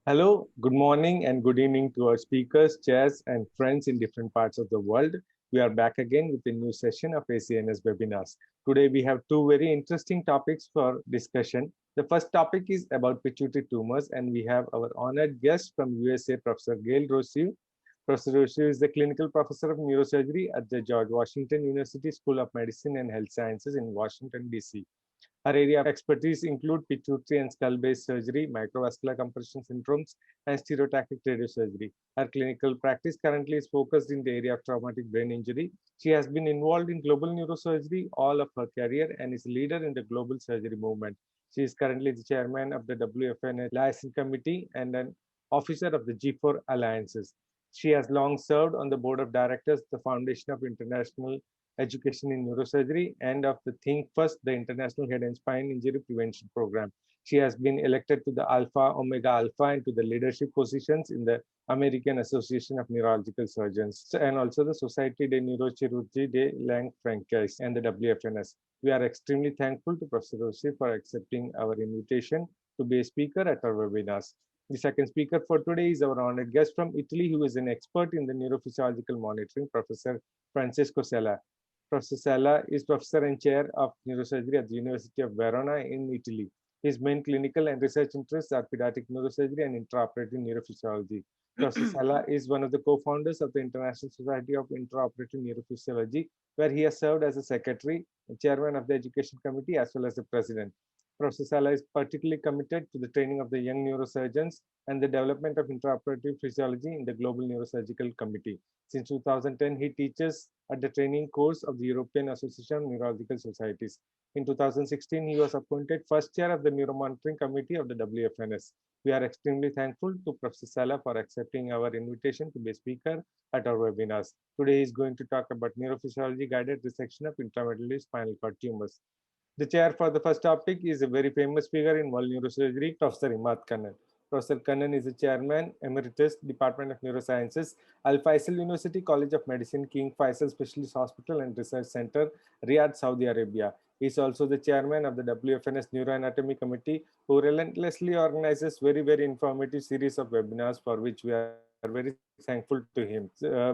Hello, good morning and good evening to our speakers, chairs, and friends in different parts of the world. We are back again with a new session of ACNS webinars. Today we have two very interesting topics for discussion. The first topic is about pituitary tumors, and we have our honored guest from USA, Prof.Gail Rosseau. Professor Rosseau is the clinical professor of neurosurgery at the George Washington University School of Medicine and Health Sciences in Washington, D.C. Her area of expertise include pituitary and skull-based surgery, microvascular compression syndromes, and stereotactic radiosurgery. Her clinical practice currently is focused in the area of traumatic brain injury. She has been involved in global neurosurgery all of her career and is a leader in the global surgery movement. She is currently the chairman of the WFN Liaison Committee and an officer of the G4 Alliances. She has long served on the board of directors of the Foundation of International Education in Neurosurgery and of the Think First, the International Head and Spine Injury Prevention Program. She has been elected to the Alpha Omega Alpha and to the leadership positions in the American Association of Neurological Surgeons and also the Société de Neurochirurgie de Langue Francaise and the WFNS. We are extremely thankful to Professor Rossi for accepting our invitation to be a speaker at our webinars. The second speaker for today is our honored guest from Italy, who is an expert in the neurophysiological monitoring, Professor Francesco Sala. Professor Sala is professor and chair of neurosurgery at the University of Verona in Italy. His main clinical and research interests are pediatric neurosurgery and intraoperative neurophysiology. Professor Sala is one of the co-founders of the International Society of Intraoperative Neurophysiology, where he has served as a secretary and chairman of the education committee as well as the president. Professor Sala is particularly committed to the training of the young neurosurgeons and the development of intraoperative physiology in the Global Neurosurgical Committee. Since 2010, he teaches at the training course of the European Association of Neurological Societies. In 2016, he was appointed first chair of the Neuromonitoring Committee of the WFNS. We are extremely thankful to Professor Sala for accepting our invitation to be a speaker at our webinars. Today, he is going to talk about neurophysiology-guided resection of intramedullary spinal cord tumors. The chair for the first topic is a very famous figure in world neurosurgery, Professor Imad Kannan. Professor Kannan is the chairman, emeritus, Department of Neurosciences, Al Faisal University College of Medicine, King Faisal Specialist Hospital and Research Center, Riyadh, Saudi Arabia. He is also the chairman of the WFNS Neuroanatomy Committee, who relentlessly organizes very informative series of webinars for which we are very thankful to him.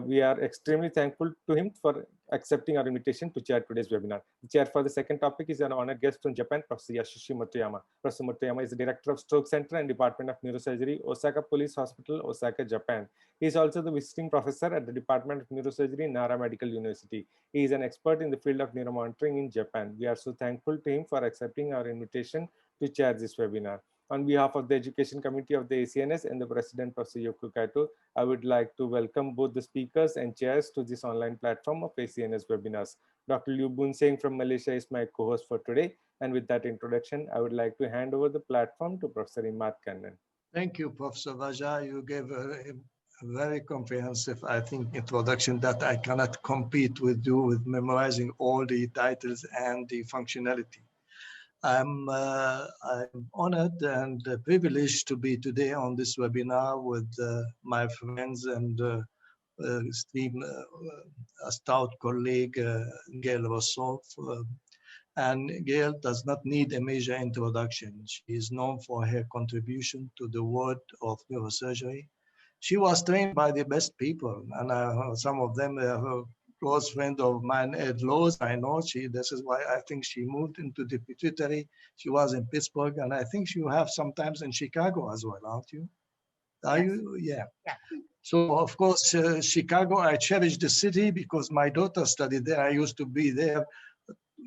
We are extremely thankful to him for accepting our invitation to chair today's webinar. The chair for the second topic is an honored guest from Japan, Professor Yasushi Motoyama. Professor Motoyama is the director of Stroke Center and Department of Neurosurgery, Osaka Police Hospital, Osaka, Japan. He is also the visiting professor at the Department of Neurosurgery in Nara Medical University. He is an expert in the field of neuromonitoring in Japan. We are so thankful to him for accepting our invitation to chair this webinar. On behalf of the Education Committee of the ACNS and the President, Professor Yoko Kaito, I would like to welcome both the speakers and chairs to this online platform of ACNS webinars. Dr. Liu Boon Seng from Malaysia is my co-host for today. And with that introduction, I would like to hand over the platform to Professor Imad Kannan. Thank you, Professor Vaja. You gave a very comprehensive, I think, introduction that I cannot compete with you with memorizing all the titles and the functionality. I'm honored and privileged to be today on this webinar with my friends and esteemed stout colleague, Gail Rosseau. And Gail does not need a major introduction. She is known for her contribution to the world of neurosurgery. She was trained by the best people, and some of them are close friend of mine, Ed Lowe's. I know this is why I think she moved into the Pituitary. She was in Pittsburgh, and I think you have sometimes in Chicago as well, aren't you? Are yes. you? Yeah. Yeah. So, of course, Chicago, I cherish the city because my daughter studied there. I used to be there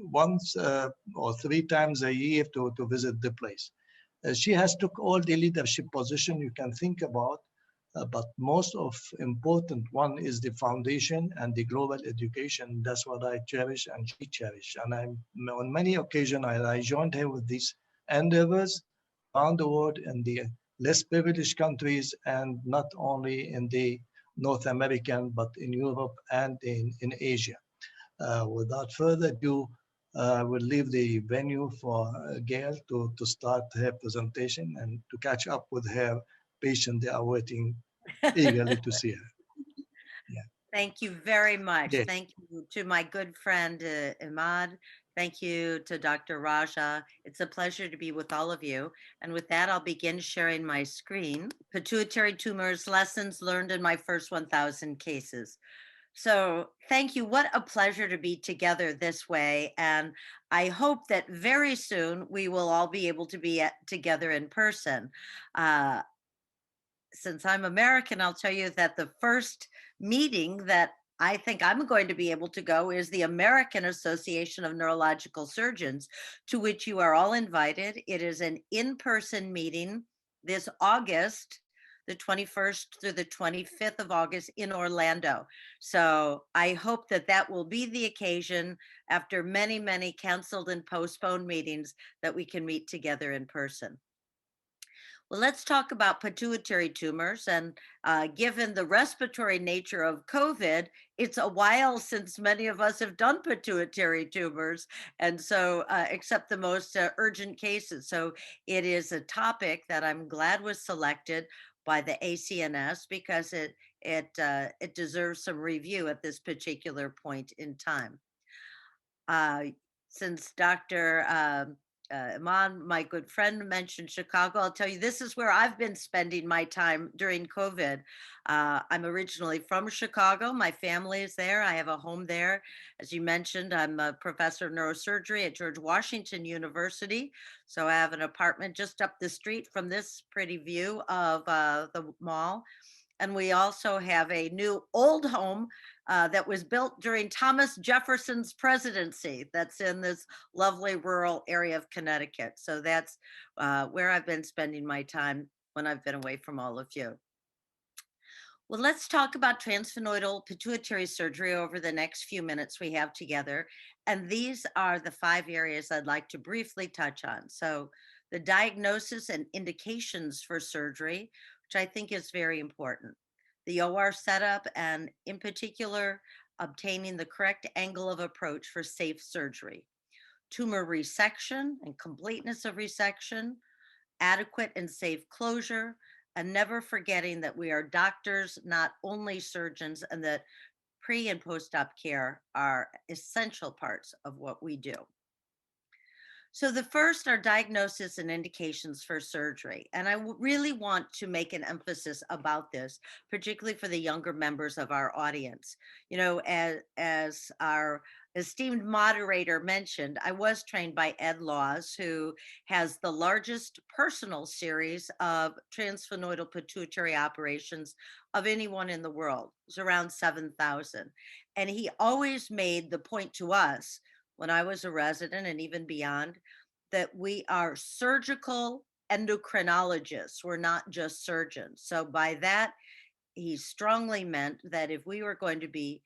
once or 3 times a year to visit the place. She has took all the leadership position you can think about, but most of important one is the foundation and the global education. That's what I cherish and she cherish. And on many occasions, I joined her with these endeavors around the world in the less privileged countries and not only in the North American, but in Europe and in Asia. Without further ado, I will leave the venue for Gail to start her presentation and to catch up with her patient. They are waiting eagerly to see her. Yeah. Thank you very much. Yeah. Thank you to my good friend Imad Thank you to Dr. Raja. It's a pleasure to be with all of you. And with that, I'll begin sharing my screen. Pituitary tumors, lessons learned in my first 1,000 cases. So thank you. What a pleasure to be together this way. And I hope that very soon we will all be able to be together in person. Uh, since I'm American, I'll tell you that the first meeting that I think I'm going to be able to go is the American Association of Neurological Surgeons, to which you are all invited. It is an in-person meeting this August, the 21st through the 25th of August in Orlando. So I hope that that will be the occasion after many, many canceled and postponed meetings that we can meet together in person. Well, let's talk about pituitary tumors. And given the respiratory nature of COVID, it's a while since many of us have done pituitary tumors. And so, except the most urgent cases. So, it is a topic that I'm glad was selected by the ACNS because it deserves some review at this particular point in time. Uh, since Dr. Iman, my good friend, mentioned Chicago, I'll tell you this is where I've been spending my time during COVID. I'm originally from Chicago. My family is there. I have a home there. As you mentioned, I'm a professor of neurosurgery at George Washington University. So I have an apartment just up the street from this pretty view of the mall. And we also have a new old home that was built during Thomas Jefferson's presidency. That's in this lovely rural area of Connecticut. So that's where I've been spending my time when I've been away from all of you. Well, let's talk about transsphenoidal pituitary surgery over the next few minutes we have together. And these are the 5 areas I'd like to briefly touch on. So, the diagnosis and indications for surgery, which I think is very important, the OR setup, and in particular, obtaining the correct angle of approach for safe surgery, tumor resection and completeness of resection, adequate and safe closure, and never forgetting that we are doctors, not only surgeons, and that pre and post op care are essential parts of what we do. So, the first are diagnosis and indications for surgery. And I really want to make an emphasis about this, particularly for the younger members of our audience. You know, as our esteemed moderator mentioned, I was trained by Ed Laws, who has the largest personal series of transsphenoidal pituitary operations of anyone in the world. It's around 7,000. And he always made the point to us when I was a resident and even beyond that we are surgical endocrinologists. We're not just surgeons. So, by that, he strongly meant that if we were going to be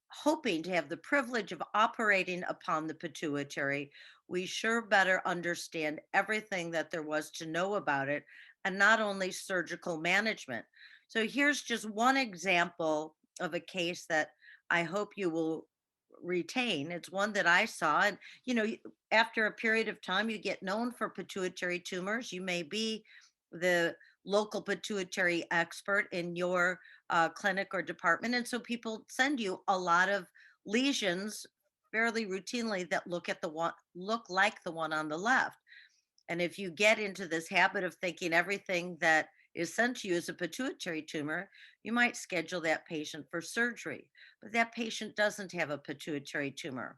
hoping to have the privilege of operating upon the pituitary, we sure better understand everything that there was to know about it and not only surgical management. So, here's just one example of a case that I hope you will retain. It's one that I saw. And, you know, after a period of time, you get known for pituitary tumors. You may be the local pituitary expert in your clinic or department. And so people send you a lot of lesions fairly routinely that look like the one on the left. And if you get into this habit of thinking everything that is sent to you as a pituitary tumor, you might schedule that patient for surgery. But that patient doesn't have a pituitary tumor.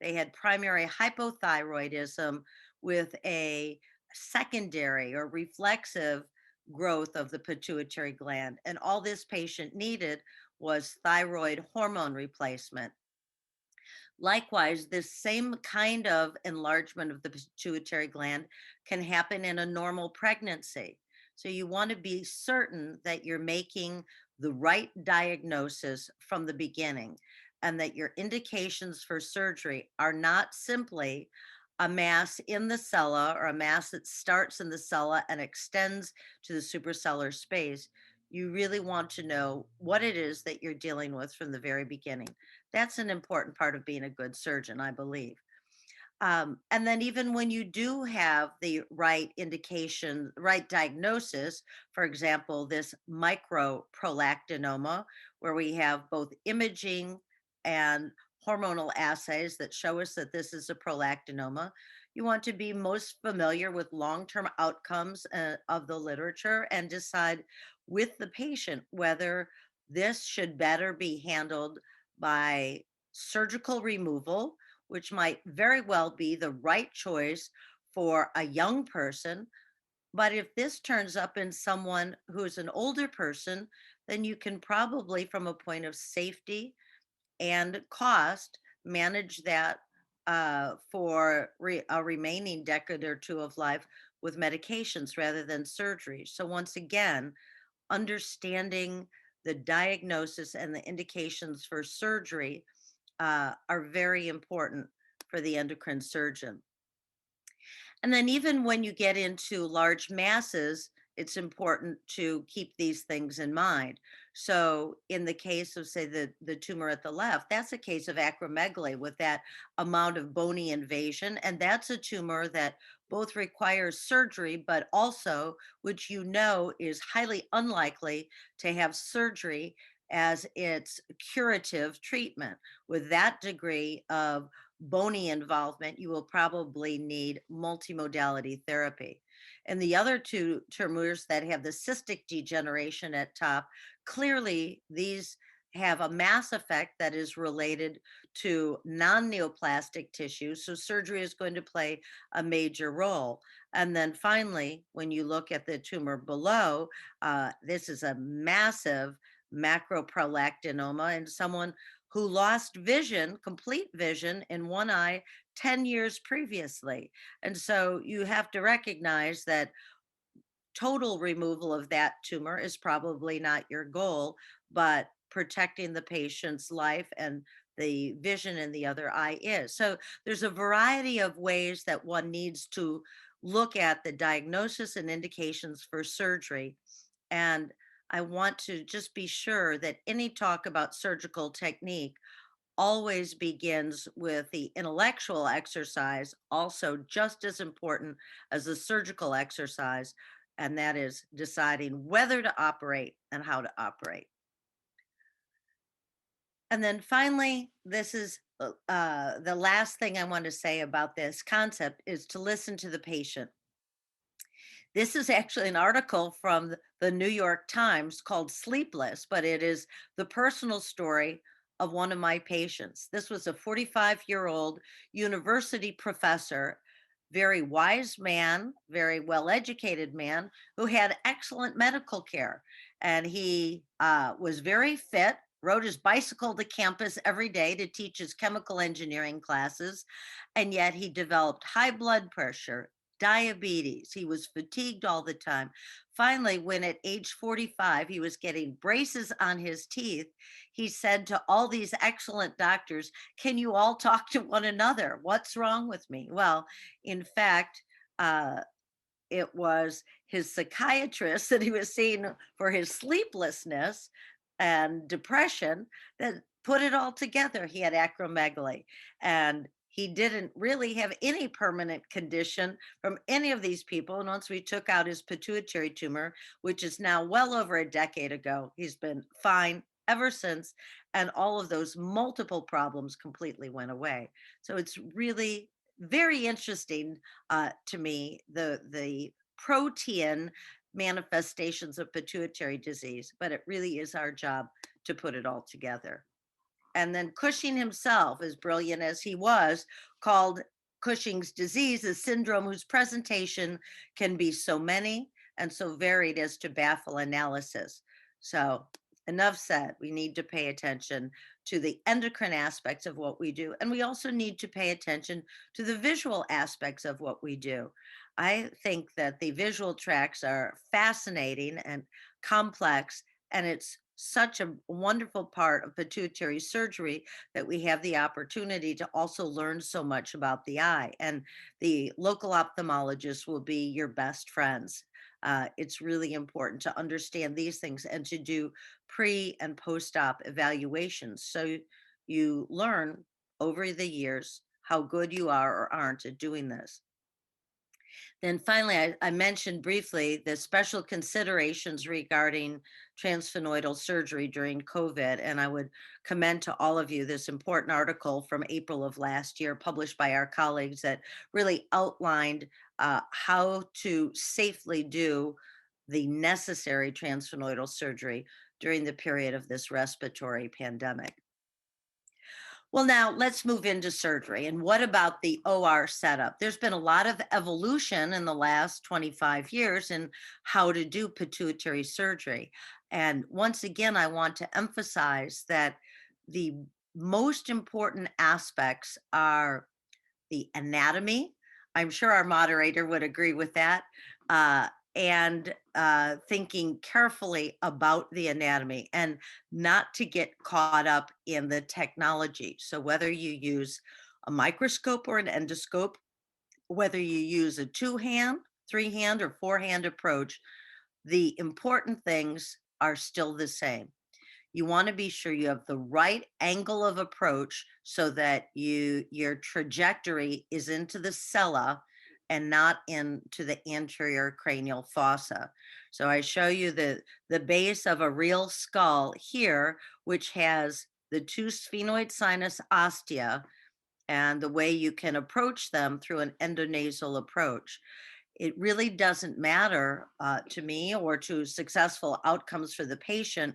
They had primary hypothyroidism with a secondary or reflexive growth of the pituitary gland. And all this patient needed was thyroid hormone replacement. Likewise, this same kind of enlargement of the pituitary gland can happen in a normal pregnancy. So you want to be certain that you're making the right diagnosis from the beginning and that your indications for surgery are not simply a mass in the sella or a mass that starts in the sella and extends to the suprasellar space. You really want to know what it is that you're dealing with from the very beginning. That's an important part of being a good surgeon, I believe. And then even when you do have the right indication, right diagnosis, for example, this microprolactinoma, where we have both imaging and hormonal assays that show us that this is a prolactinoma. You want to be most familiar with long-term outcomes of the literature and decide with the patient whether this should better be handled by surgical removal, which might very well be the right choice for a young person. But if this turns up in someone who's an older person, then you can probably, from a point of safety and cost, manage that for a remaining decade or two of life with medications rather than surgery. So, once again, understanding the diagnosis and the indications for surgery are very important for the endocrine surgeon. And then even when you get into large masses, it's important to keep these things in mind. So in the case of, say, the tumor at the left, that's a case of acromegaly with that amount of bony invasion. And that's a tumor that both requires surgery, but also, which you know is highly unlikely to have surgery as its curative treatment. With that degree of bony involvement, you will probably need multimodality therapy. And the other two tumors that have the cystic degeneration at top, clearly these have a mass effect that is related to non-neoplastic tissue. So surgery is going to play a major role. And then finally, when you look at the tumor below, this is a massive macroprolactinoma in someone who lost vision, complete vision in one eye 10 years previously. And so you have to recognize that total removal of that tumor is probably not your goal, but protecting the patient's life and the vision in the other eye is. So there's a variety of ways that one needs to look at the diagnosis and indications for surgery. And I want to just be sure that any talk about surgical technique always begins with the intellectual exercise, also just as important as the surgical exercise, and that is deciding whether to operate and how to operate. And then finally, this is the last thing I want to say about this concept is to listen to the patient. This is actually an article from the New York Times called Sleepless, but it is the personal story of one of my patients. This was a 45-year-old university professor, very wise man, very well-educated man who had excellent medical care. And he was very fit, rode his bicycle to campus every day to teach his chemical engineering classes. And yet he developed high blood pressure, diabetes. He was fatigued all the time. Finally, when at age 45, he was getting braces on his teeth, he said to all these excellent doctors, "Can you all talk to one another? What's wrong with me?" Well, in fact, uh, it was his psychiatrist that he was seeing for his sleeplessness and depression that put it all together. He had acromegaly and he didn't really have any permanent condition from any of these people. And once we took out his pituitary tumor, which is now well over a decade ago, he's been fine ever since. And all of those multiple problems completely went away. So it's really very interesting to me, the protein manifestations of pituitary disease, but it really is our job to put it all together. And then Cushing himself, as brilliant as he was, called Cushing's disease a syndrome whose presentation can be so many and so varied as to baffle analysis. So enough said, we need to pay attention to the endocrine aspects of what we do. And we also need to pay attention to the visual aspects of what we do. I think that the visual tracts are fascinating and complex, and it's such a wonderful part of pituitary surgery that we have the opportunity to also learn so much about the eye. And the local ophthalmologist will be your best friends. It's really important to understand these things and to do pre and post-op evaluations. So you learn over the years how good you are or aren't at doing this. Then finally, I mentioned briefly the special considerations regarding transsphenoidal surgery during COVID, and I would commend to all of you this important article from April of last year, published by our colleagues, that really outlined how to safely do the necessary transsphenoidal surgery during the period of this respiratory pandemic. Well, now let's move into surgery. And what about the OR setup? There's been a lot of evolution in the last 25 years in how to do pituitary surgery. And once again, I want to emphasize that the most important aspects are the anatomy. I'm sure our moderator would agree with that. And thinking carefully about the anatomy and not to get caught up in the technology. So, whether you use a microscope or an endoscope, whether you use a 2-hand, 3-hand, or 4-hand approach, the important things are still the same. You want to be sure you have the right angle of approach so that your trajectory is into the sella and not into the anterior cranial fossa. So I show you the base of a real skull here, which has the 2 sphenoid sinus ostia, and the way you can approach them through an endonasal approach. It really doesn't matter to me or to successful outcomes for the patient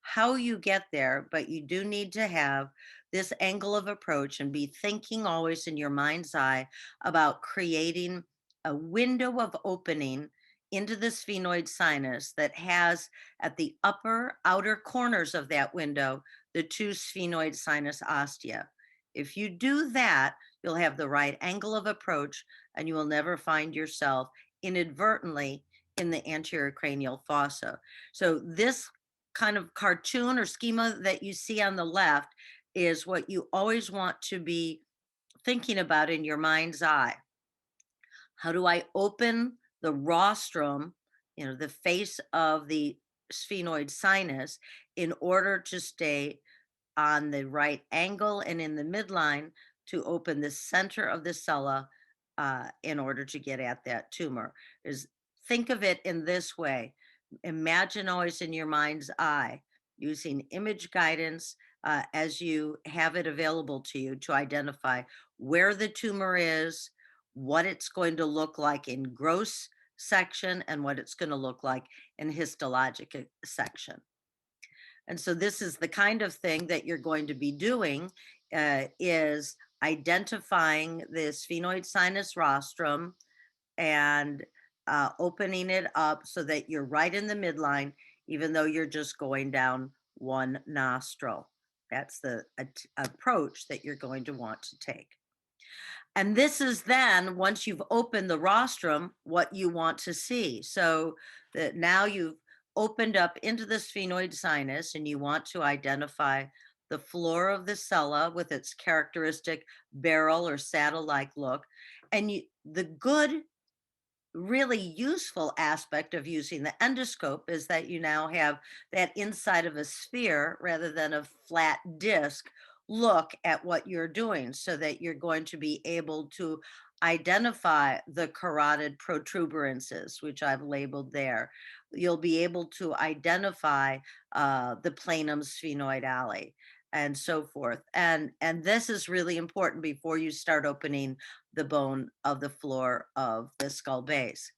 how you get there, but you do need to have this angle of approach and be thinking always in your mind's eye about creating a window of opening into the sphenoid sinus that has at the upper outer corners of that window the 2 sphenoid sinus ostia. If you do that, you'll have the right angle of approach and you will never find yourself inadvertently in the anterior cranial fossa. So this kind of cartoon or schema that you see on the left is what you always want to be thinking about in your mind's eye. How do I open the rostrum, the face of the sphenoid sinus, in order to stay on the right angle and in the midline to open the center of the sella in order to get at that tumor? Think of it in this way. Imagine always in your mind's eye, using image guidance as you have it available to you to identify where the tumor is, what it's going to look like in gross section, and what it's going to look like in histologic section. And so this is the kind of thing that you're going to be doing is identifying the sphenoid sinus rostrum and opening it up so that you're right in the midline, even though you're just going down one nostril. That's the approach that you're going to want to take. And this is then, once you've opened the rostrum, what you want to see. So that now you've opened up into the sphenoid sinus and you want to identify the floor of the sella with its characteristic barrel or saddle-like look. And the good, really useful aspect of using the endoscope is that you now have that inside of a sphere rather than a flat disc look at what you're doing, so that you're going to be able to identify the carotid protuberances, which I've labeled there. You'll be able to identify the planum sphenoidale and so forth. And this is really important before you start opening the bone of the floor of the skull base.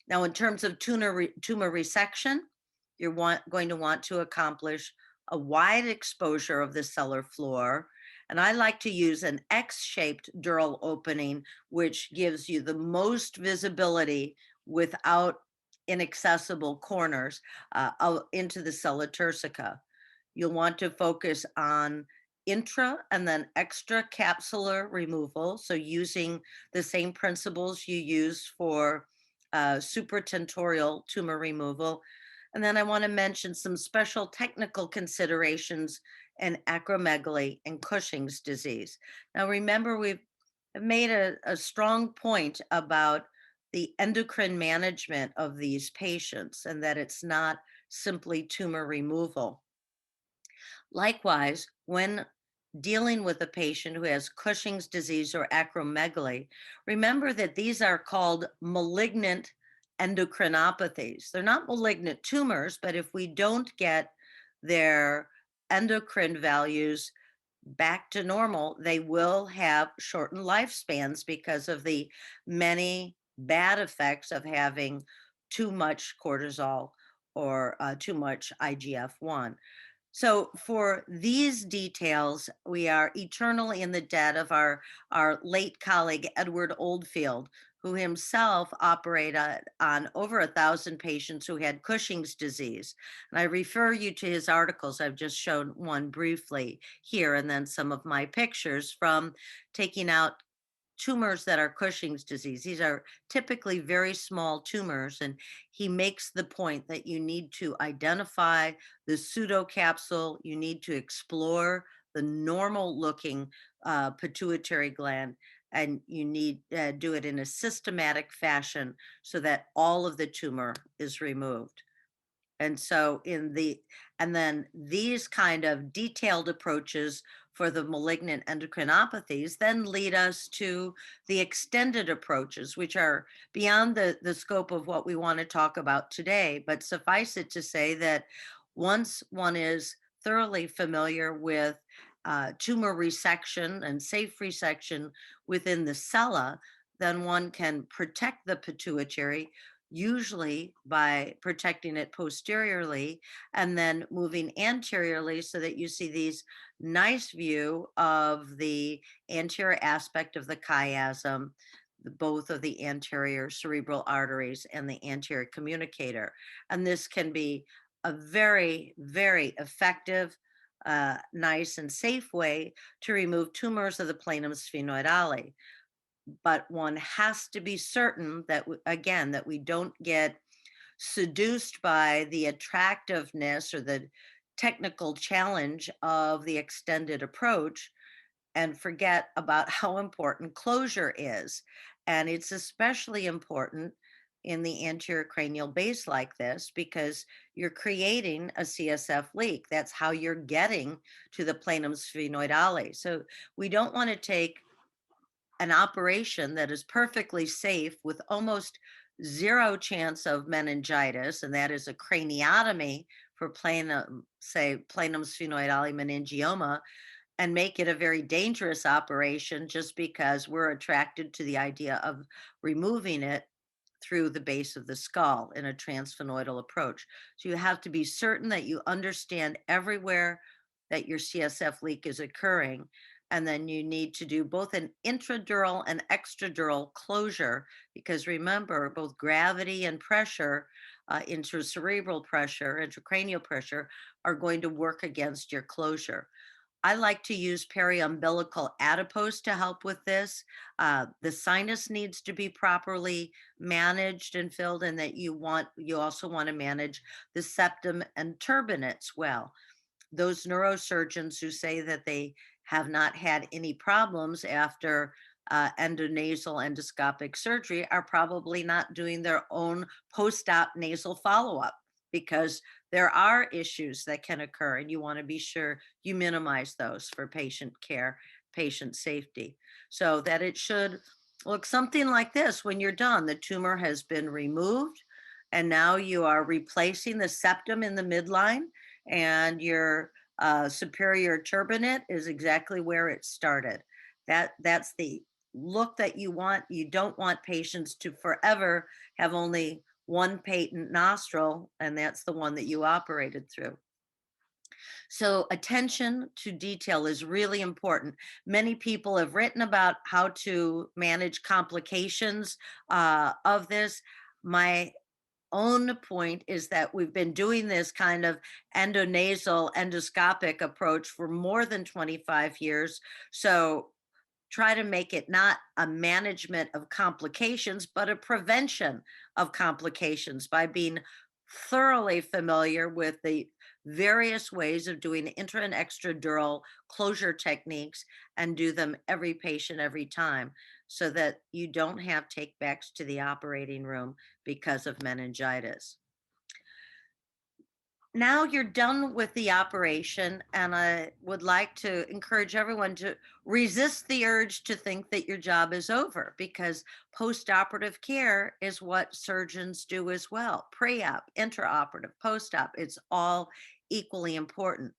Now, in terms of tumor resection, you're going to want to accomplish a wide exposure of the sellar floor. And I like to use an X-shaped dural opening, which gives you the most visibility without inaccessible corners into the sella turcica. You'll want to focus on intra and then extra capsular removal. So using the same principles you use for supratentorial tumor removal. And then I want to mention some special technical considerations in acromegaly and Cushing's disease. Now, remember, we've made a strong point about the endocrine management of these patients and that it's not simply tumor removal. Likewise, when dealing with a patient who has Cushing's disease or acromegaly, remember that these are called malignant endocrinopathies. They're not malignant tumors, but if we don't get their endocrine values back to normal, they will have shortened lifespans because of the many bad effects of having too much cortisol or too much IGF-1. So for these details, we are eternally in the debt of our late colleague, Edward Oldfield, who himself operated on over 1,000 patients who had Cushing's disease. And I refer you to his articles. I've just shown one briefly here, and then some of my pictures from taking out tumors that are Cushing's disease. These are typically very small tumors, and he makes the point that you need to identify the pseudocapsule, you need to explore the normal looking pituitary gland, and you need to do it in a systematic fashion so that all of the tumor is removed. And so and then these kind of detailed approaches for the malignant endocrinopathies then lead us to the extended approaches, which are beyond the scope of what we want to talk about today. But suffice it to say that once one is thoroughly familiar with tumor resection and safe resection within the sella, then one can protect the pituitary, usually by protecting it posteriorly and then moving anteriorly so that you see these nice view of the anterior aspect of the chiasm, both of the anterior cerebral arteries and the anterior communicator. And this can be a very, very effective, nice and safe way to remove tumors of the planum sphenoidale. But one has to be certain that, again, that we don't get seduced by the attractiveness or the technical challenge of the extended approach and forget about how important closure is. And it's especially important in the anterior cranial base like this because you're creating a CSF leak. That's how you're getting to the planum sphenoidale. So we don't want to take an operation that is perfectly safe with almost zero chance of meningitis, and that is a craniotomy for planum sphenoidale meningioma, and make it a very dangerous operation just because we're attracted to the idea of removing it through the base of the skull in a transsphenoidal approach. So you have to be certain that you understand everywhere that your CSF leak is occurring. And then you need to do both an intradural and extradural closure, because remember, both gravity and pressure, intracerebral pressure, intracranial pressure, are going to work against your closure. I like to use periumbilical adipose to help with this. The sinus needs to be properly managed and filled, and that you also want to manage the septum and turbinates well. Those neurosurgeons who say that they have not had any problems after endonasal endoscopic surgery are probably not doing their own post-op nasal follow-up, because there are issues that can occur and you want to be sure you minimize those for patient care, patient safety. So that it should look something like this when you're done. The tumor has been removed and now you are replacing the septum in the midline, and your superior turbinate is exactly where it started. That's the look that you want. You don't want patients to forever have only one patent nostril, and that's the one that you operated through. So attention to detail is really important. Many people have written about how to manage complications of this. My own point is that we've been doing this kind of endonasal endoscopic approach for more than 25 years. So try to make it not a management of complications, but a prevention of complications by being thoroughly familiar with the various ways of doing intra and extradural closure techniques, and do them every patient every time so that you don't have takebacks to the operating room because of meningitis. now you're done with the operation, and I would like to encourage everyone to resist the urge to think that your job is over, because post-operative care is what surgeons do as well. Pre-op, intraoperative, post-op, it's all equally important.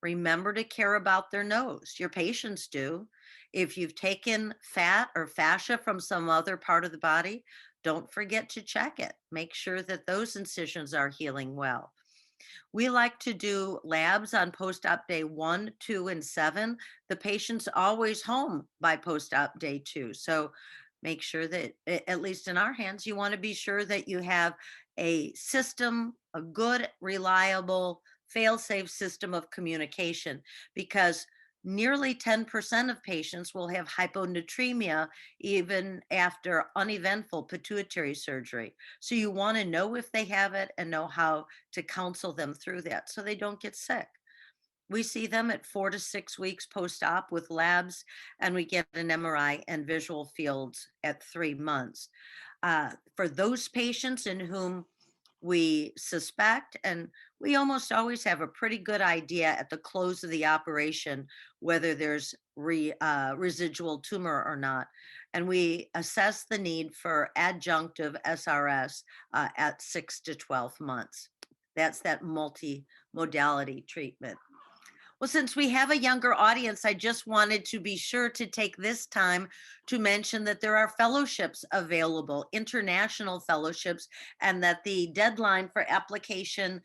Remember to care about their nose. Your patients do. If you've taken fat or fascia from some other part of the body, don't forget to check it. Make sure that those incisions are healing well. We like to do labs on post-op day 1, 2, and 7. The patient's always home by post-op day 2. So make sure that, at least in our hands, you want to be sure that you have a system, a good, reliable, fail-safe system of communication, because nearly 10% of patients will have hyponatremia even after uneventful pituitary surgery. So you want to know if they have it and know how to counsel them through that so they don't get sick. We see them at 4 to 6 weeks post-op with labs, and we get an MRI and visual fields at 3 months. For those patients in whom we suspect, and we almost always have a pretty good idea at the close of the operation whether there's residual tumor or not. And we assess the need for adjunctive SRS at 6 to 12 months. That's that multi-modality treatment. Well, since we have a younger audience, I just wanted to be sure to take this time to mention that there are fellowships available, international fellowships, and that the deadline for application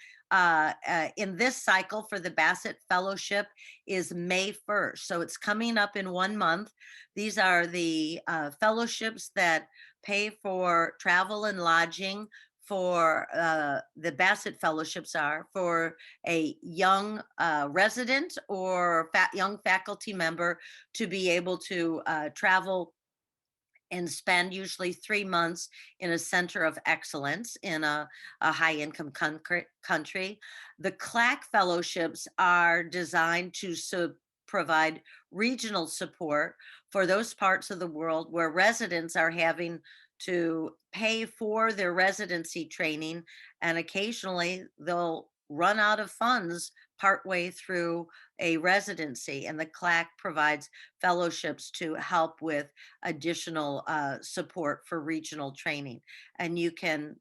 in this cycle for the Bassett Fellowship is May 1st. So it's coming up in 1 month. These are the fellowships that pay for travel and lodging for the Bassett Fellowships are for a young resident or young faculty member to be able to travel and spend usually 3 months in a center of excellence in a high-income country. The CLAC fellowships are designed to provide regional support for those parts of the world where residents are having to pay for their residency training, and occasionally they'll run out of funds partway through a residency, and the CLAC provides fellowships to help with additional support for regional training. And you can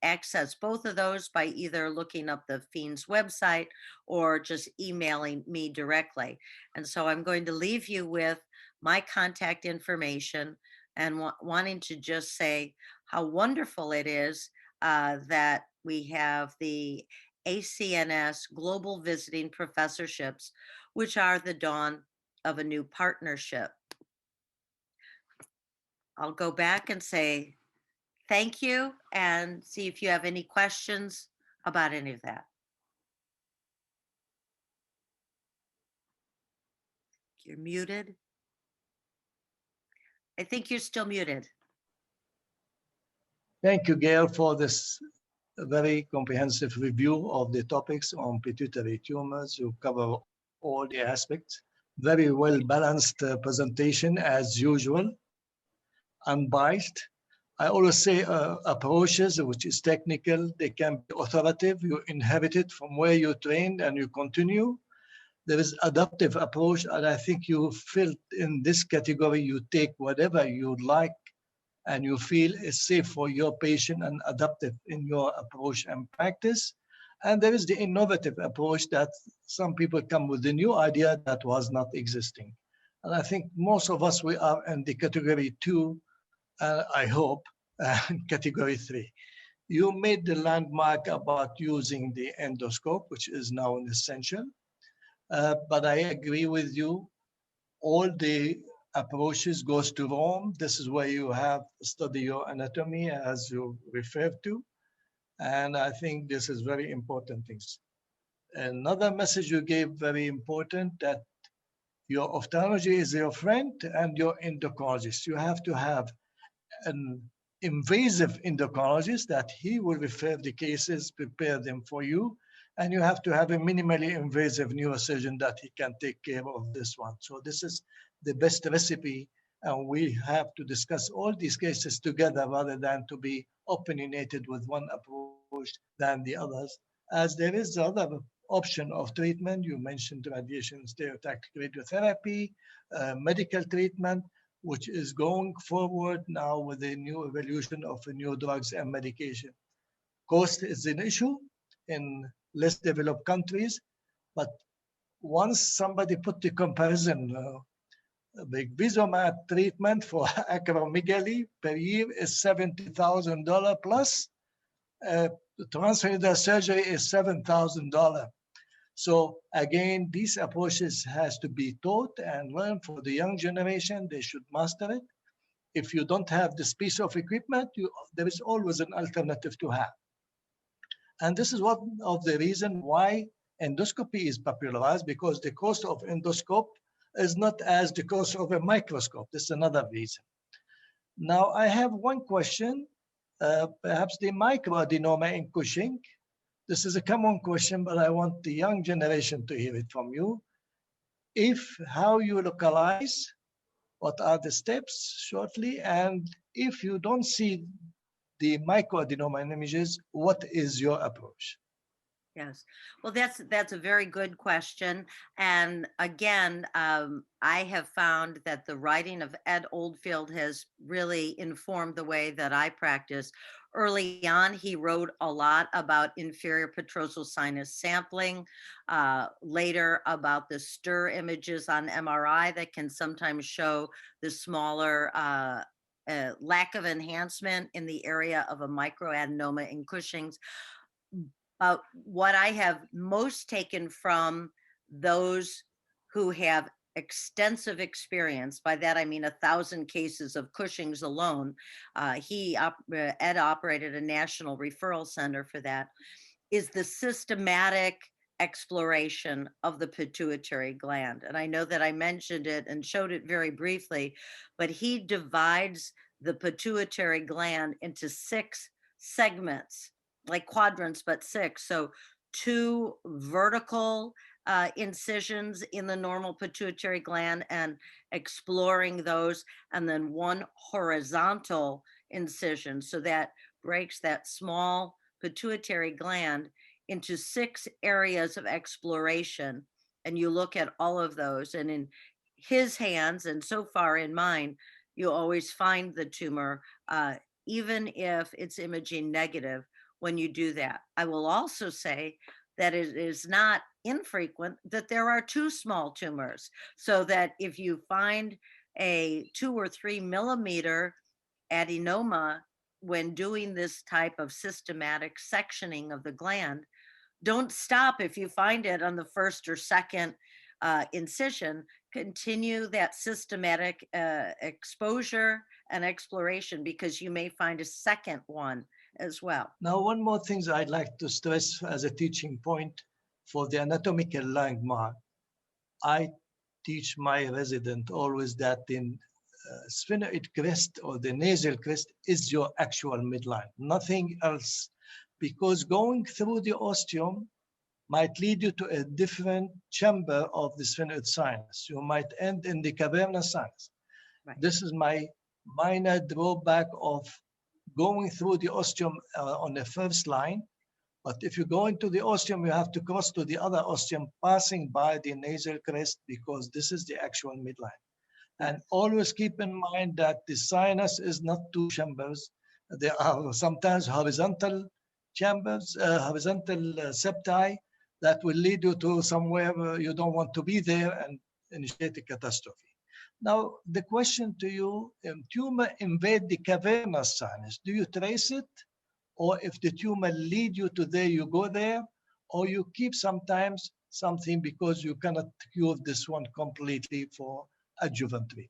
access both of those by either looking up the FIENS website or just emailing me directly. And so I'm going to leave you with my contact information, and wanting to just say how wonderful it is that we have the ACNS Global Visiting Professorships, which are the dawn of a new partnership. I'll go back and say thank you and see if you have any questions about any of that. You're muted. I think you're still muted. Thank you, Gail, for this very comprehensive review of the topics on pituitary tumors. You cover all the aspects. Very well balanced presentation as usual, unbiased. I always say approaches, which is technical, they can be authoritative. You inherit it from where you trained and you continue. There is adaptive approach, and I think you feel in this category, you take whatever you like and you feel is safe for your patient and adaptive in your approach and practice. And there is the innovative approach that some people come with a new idea that was not existing. And I think most of us, we are in the category 2, I hope, category 3. You made the landmark about using the endoscope, which is now an essential. But I agree with you. All the approaches goes to Rome. This is where you have study your anatomy, as you referred to. And I think this is very important things. Another message you gave, very important, that your ophthalmology is your friend and your endocrinologist. You have to have an invasive endocrinologist that he will refer the cases, prepare them for you. And you have to have a minimally invasive neurosurgeon that he can take care of this one. So this is the best recipe. And we have to discuss all these cases together rather than to be opinionated with one approach than the others. as there is the other option of treatment. You mentioned radiation stereotactic radiotherapy, medical treatment, which is going forward now with the new evolution of new drugs and medication. Cost is an issue in less developed countries, but once somebody put the comparison, the Vizomab treatment for acromegaly per year is $70,000 plus. Transsphenoidal surgery is $7,000. So again, these approaches has to be taught and learned for the young generation. They should master it. If you don't have this piece of equipment, there is always an alternative to have. And this is one of the reasons why endoscopy is popularized, because the cost of endoscope is not as the cost of a microscope. This is another reason. Now, I have one question, perhaps the microadenoma in Cushing. This is a common question, but I want the young generation to hear it from you. How you localize, what are the steps shortly, and if you don't see the microadenoma in images, what is your approach? Yes, well, that's a very good question. And again, I have found that the writing of Ed Oldfield has really informed the way that I practice. Early on, he wrote a lot about inferior petrosal sinus sampling, later about the stir images on MRI that can sometimes show the smaller lack of enhancement in the area of a microadenoma in Cushing's. What I have most taken from those who have extensive experience, by that I mean 1,000 cases of Cushing's alone, Ed operated a national referral center for that, is the systematic exploration of the pituitary gland. And I know that I mentioned it and showed it very briefly, but he divides the pituitary gland into 6 segments, like quadrants, but 6. So 2 vertical incisions in the normal pituitary gland and exploring those, and then 1 horizontal incision. So that breaks that small pituitary gland into 6 areas of exploration. And you look at all of those, and in his hands, and so far in mine, you always find the tumor, even if it's imaging negative when you do that. I will also say that it is not infrequent that there are 2 small tumors, so that if you find a 2 or 3 millimeter adenoma when doing this type of systematic sectioning of the gland, don't stop if you find it on the first or second incision. Continue that systematic exposure and exploration, because you may find a second one as well. Now, one more thing I'd like to stress as a teaching point for the anatomical landmark. I teach my resident always that the sphenoid crest or the nasal crest is your actual midline, nothing else, because going through the ostium might lead you to a different chamber of the sphenoid sinus. You might end in the cavernous sinus. Right. This is my minor drawback of going through the ostium on the first line. But if you go into the ostium, you have to cross to the other ostium, passing by the nasal crest, because this is the actual midline. And always keep in mind that the sinus is not 2 chambers. There are sometimes horizontal chambers, horizontal septi that will lead you to somewhere you don't want to be there and initiate a catastrophe. Now, the question to you, tumor invade the cavernous sinus, do you trace it? Or if the tumor lead you to there, you go there? Or you keep sometimes something because you cannot cure this one completely for adjuvant treatment?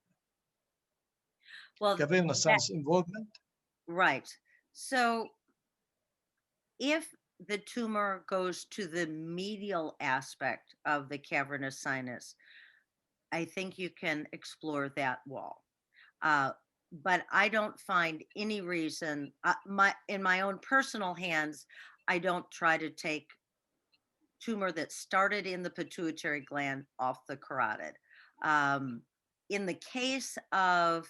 Well, Cavernous sinus involvement? right. So if the tumor goes to the medial aspect of the cavernous sinus, I think you can explore that wall. But I don't find any reason, in my own personal hands, I don't try to take tumor that started in the pituitary gland off the carotid. In the case of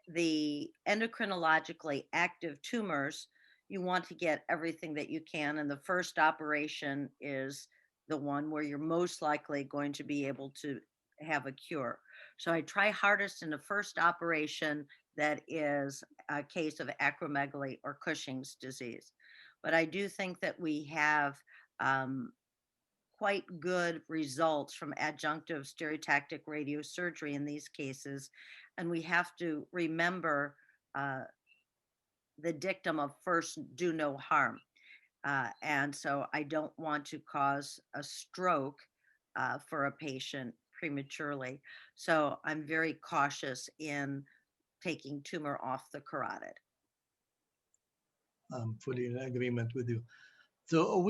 the endocrinologically active tumors, you want to get everything that you can. And the first operation is the one where you're most likely going to be able to have a cure. So I try hardest in the first operation that is a case of acromegaly or Cushing's disease. But I do think that we have quite good results from adjunctive stereotactic radiosurgery in these cases. And we have to remember the dictum of first do no harm. And so I don't want to cause a stroke for a patient prematurely. So I'm very cautious in taking tumor off the carotid. I'm fully in agreement with you. So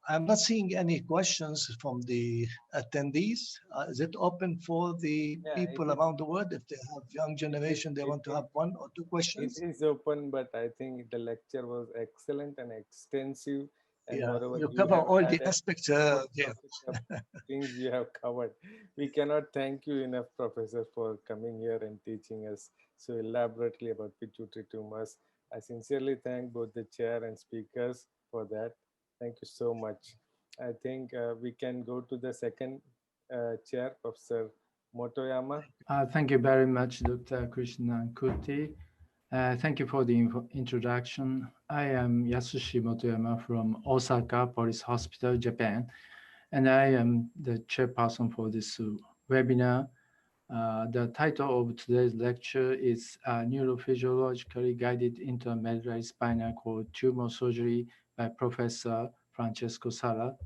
I'm not seeing any questions from the attendees. Is it open for the people around the world? If they have young generation, they want to have 1 or 2 questions? It is open, but I think the lecture was excellent and extensive. And moreover, you cover all the aspects there. Things you have covered. We cannot thank you enough, Professor, for coming here and teaching us so elaborately about pituitary tumors. I sincerely thank both the chair and speakers for that. Thank you so much. I think we can go to the second chair, Professor Motoyama. Thank you very much, Dr. Krishnan Kuti. Thank you for the introduction. I am Yasushi Motoyama from Osaka Police Hospital, Japan, and I am the chairperson for this webinar. The title of today's lecture is Neurophysiologically Guided Intramedullary Spinal Cord Tumor Surgery by Professor Francesco Sala.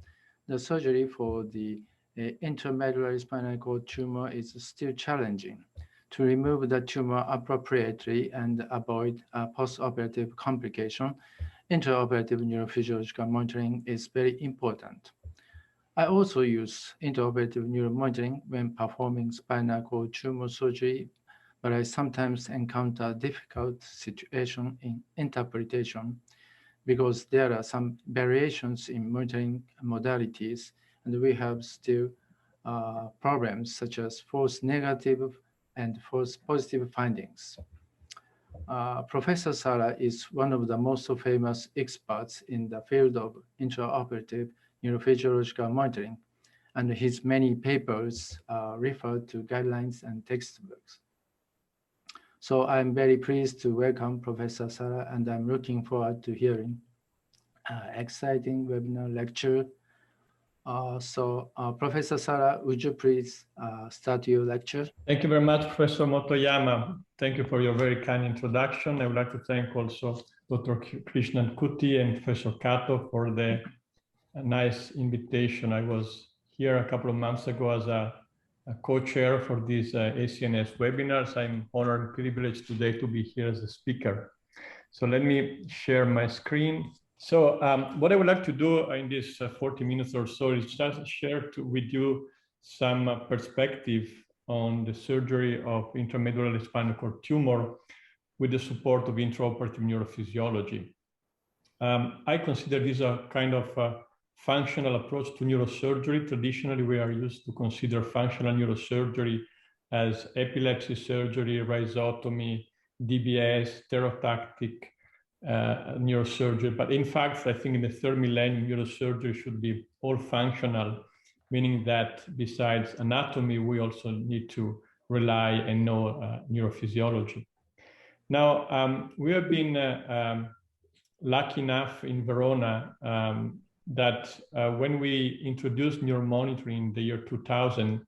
The surgery for the intramedullary spinal cord tumor is still challenging. To remove the tumor appropriately and avoid post-operative complication, intraoperative neurophysiological monitoring is very important. I also use intraoperative neuromonitoring when performing spinal cord tumor surgery, but I sometimes encounter difficult situation in interpretation because there are some variations in monitoring modalities, and we have still problems such as false negative and false positive findings. Professor Sala is one of the most famous experts in the field of intraoperative neurophysiological monitoring, and his many papers refer to guidelines and textbooks. So I'm very pleased to welcome Professor Sala, and I'm looking forward to hearing exciting webinar lecture. Professor Sala, would you please start your lecture? Thank you very much, Professor Motoyama. Thank you for your very kind introduction. I would like to thank also Dr. Krishnan Kuti and Professor Kato for the nice invitation. I was here a couple of months ago as a co-chair for these ACNS webinars. I'm honored and privileged today to be here as a speaker. So let me share my screen. So what I would like to do in this 40 minutes or so is just share with you some perspective on the surgery of intramedullary spinal cord tumor with the support of intraoperative neurophysiology. I consider this a kind of functional approach to neurosurgery. Traditionally, we are used to consider functional neurosurgery as epilepsy surgery, rhizotomy, DBS, stereotactic neurosurgery. But in fact, I think in the third millennium, neurosurgery should be all functional, meaning that besides anatomy, we also need to rely and know neurophysiology. Now, we have been lucky enough in Verona that when we introduced neuromonitoring in the year 2000,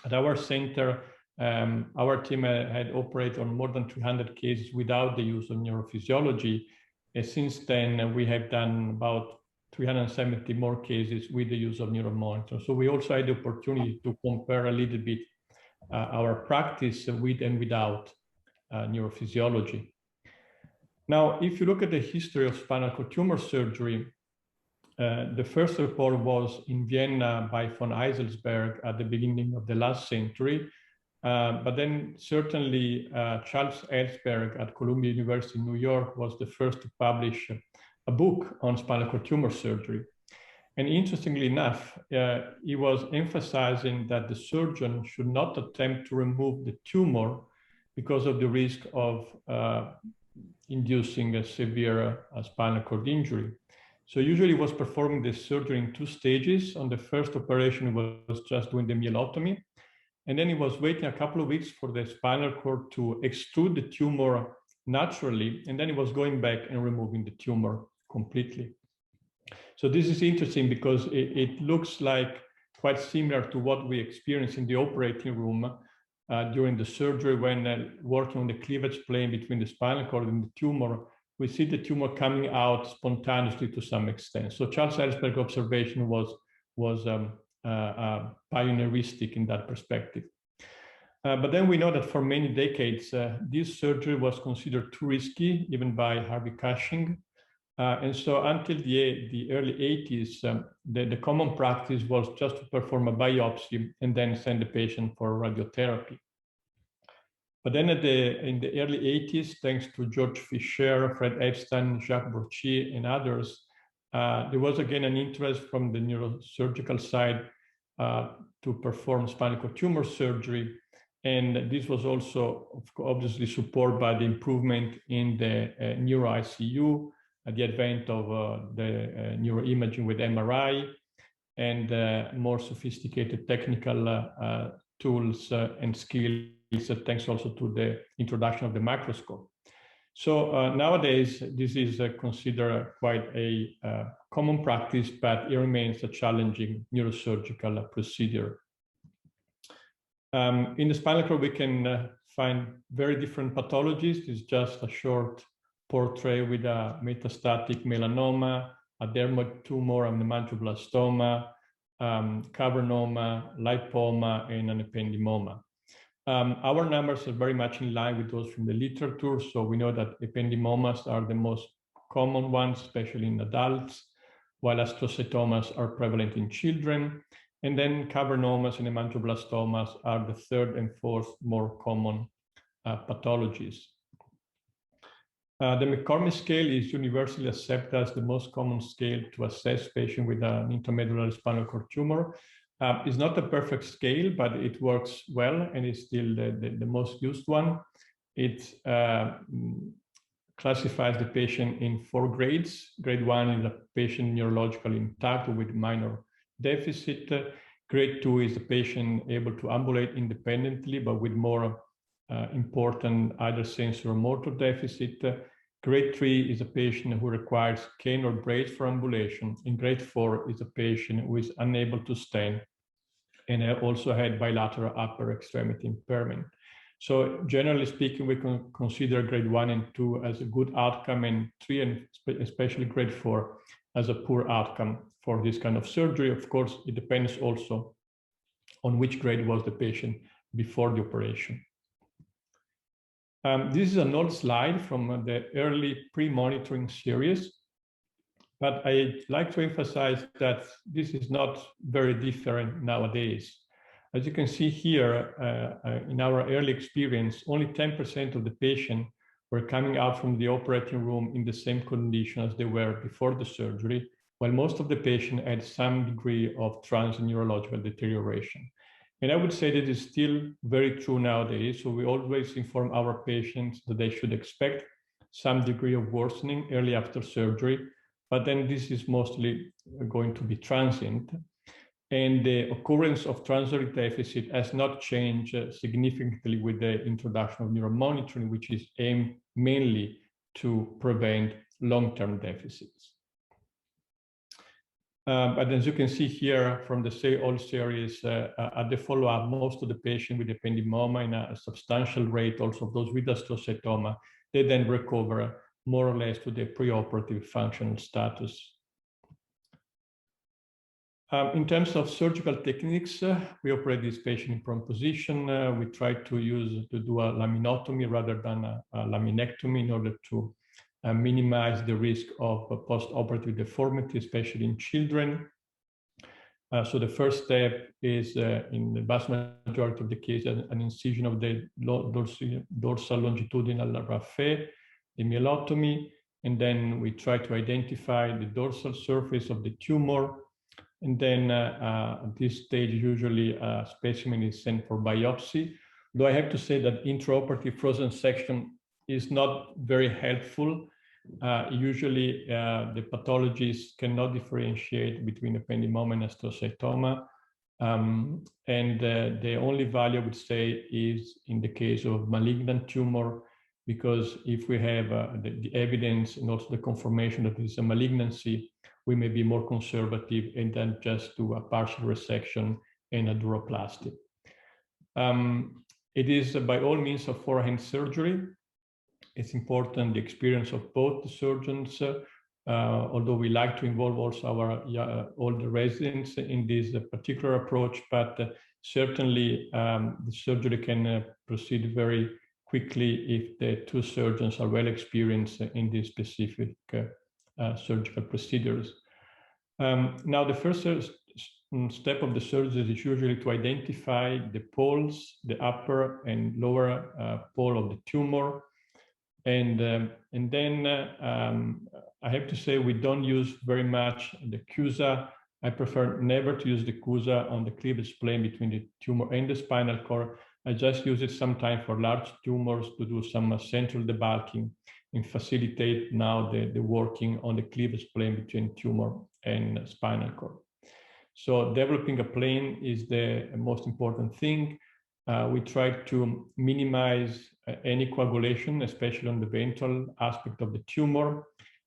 at our center, our team had operated on more than 300 cases without the use of neurophysiology. And since then, we have done about 370 more cases with the use of neuromonitoring. So we also had the opportunity to compare a little bit our practice with and without neurophysiology. Now, if you look at the history of spinal cord tumor surgery, the first report was in Vienna by von Eiselsberg at the beginning of the last century. But then certainly Charles Ellsberg at Columbia University in New York was the first to publish a book on spinal cord tumor surgery. And interestingly enough, he was emphasizing that the surgeon should not attempt to remove the tumor because of the risk of inducing a severe spinal cord injury. So usually was performing the surgery in 2 stages. On the first operation, it was just doing the myelotomy. And then he was waiting a couple of weeks for the spinal cord to extrude the tumor naturally. And then he was going back and removing the tumor completely. So this is interesting because it looks like quite similar to what we experience in the operating room during the surgery when working on the cleavage plane between the spinal cord and the tumor. We see the tumor coming out spontaneously to some extent. So Charles Ellsberg observation was pioneeristic in that perspective. But then we know that for many decades, this surgery was considered too risky, even by Harvey Cushing. And so until the early 80s, the common practice was just to perform a biopsy and then send the patient for radiotherapy. But then in the early 80s, thanks to George Fisher, Fred Epstein, Jacques Brochier, and others, there was again an interest from the neurosurgical side to perform spinal cord tumor surgery. And this was also obviously supported by the improvement in the neuro ICU, the advent of the neuroimaging with MRI, and more sophisticated technical tools and skills, thanks also to the introduction of the microscope. So nowadays, this is considered quite a common practice, but it remains a challenging neurosurgical procedure. In the spinal cord, we can find very different pathologies. This is just a short portrait with a metastatic melanoma, a dermoid tumor, a mandibuloblastoma, cavernoma, lipoma, and an ependymoma. Our numbers are very much in line with those from the literature. So we know that ependymomas are the most common ones, especially in adults, while astrocytomas are prevalent in children. And then cavernomas and hemangioblastomas are the 3rd and 4th more common pathologies. The McCormick scale is universally accepted as the most common scale to assess patients with an intramedullary spinal cord tumor. It's not a perfect scale, but it works well and is still the most used one. It classifies the patient in 4 grades. Grade 1 is a patient neurologically intact with minor deficit. Grade 2 is the patient able to ambulate independently, but with more important either sensory or motor deficit. Grade 3 is a patient who requires cane or brace for ambulation. And grade 4 is a patient who is unable to stand and also had bilateral upper extremity impairment. So generally speaking, we can consider grade 1 and 2 as a good outcome, and 3 and especially grade 4 as a poor outcome for this kind of surgery. Of course, it depends also on which grade was the patient before the operation. This is an old slide from the early pre-monitoring series, but I'd like to emphasize that this is not very different nowadays. As you can see here, in our early experience, only 10% of the patients were coming out from the operating room in the same condition as they were before the surgery, while most of the patients had some degree of transient neurological deterioration. And I would say that is still very true nowadays. So we always inform our patients that they should expect some degree of worsening early after surgery, but then this is mostly going to be transient. And the occurrence of transitory deficit has not changed significantly with the introduction of neuromonitoring, which is aimed mainly to prevent long-term deficits. But as you can see here from the old series, at the follow-up, most of the patients with ependymoma in a substantial rate, also those with astrocytoma, they then recover more or less to their preoperative functional status. In terms of surgical techniques, we operate this patient in prone position. We try to do a laminotomy rather than a laminectomy in order to minimize the risk of post-operative deformity, especially in children. So the first step is, in the vast majority of the cases, an incision of the dorsal longitudinal raphe, the myelotomy, and then we try to identify the dorsal surface of the tumor. And then at this stage, usually a specimen is sent for biopsy. Though I have to say that intraoperative frozen section is not very helpful. Usually the pathologists cannot differentiate between ependymoma and astrocytoma. And the only value I would say is in the case of malignant tumor, because if we have the evidence and also the confirmation that it's a malignancy, we may be more conservative and then just do a partial resection and a duroplasty. It is by all means a forehand surgery. It's important the experience of both the surgeons, although we like to involve also our all the residents in this particular approach, but certainly the surgery can proceed very quickly if the two surgeons are well experienced in these specific surgical procedures. Now, the first step of the surgery is usually to identify the poles, the upper and lower pole of the tumor. And then I have to say we don't use very much the CUSA. I prefer never to use the CUSA on the cleavage plane between the tumor and the spinal cord. I just use it sometimes for large tumors to do some central debulking and facilitate now the working on the cleavage plane between tumor and spinal cord. So developing a plane is the most important thing. We try to minimize any coagulation, especially on the ventral aspect of the tumor,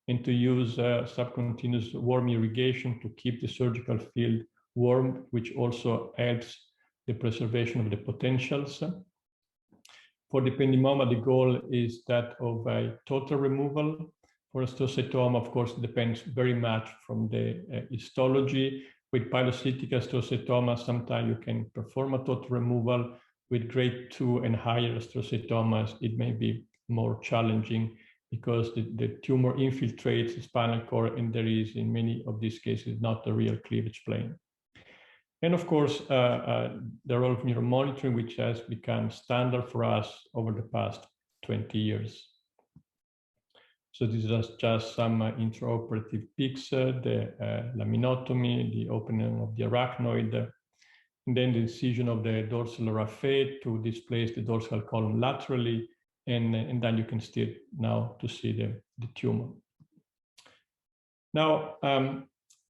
and to use subcutaneous warm irrigation to keep the surgical field warm, which also helps the preservation of the potentials. For the ependymoma, the goal is that of a total removal. For astrocytoma, of course, it depends very much from the histology. With pilocytic astrocytoma, sometimes you can perform a total removal. With grade 2 and higher astrocytomas, it may be more challenging because the tumor infiltrates the spinal cord, and there is, in many of these cases, not a real cleavage plane. And of course, the role of neuromonitoring, which has become standard for us over the past 20 years. So this is just some intraoperative pics, the laminotomy, the opening of the arachnoid, and then the incision of the dorsal raphe to displace the dorsal column laterally, and then you can start now to see the tumor. Now,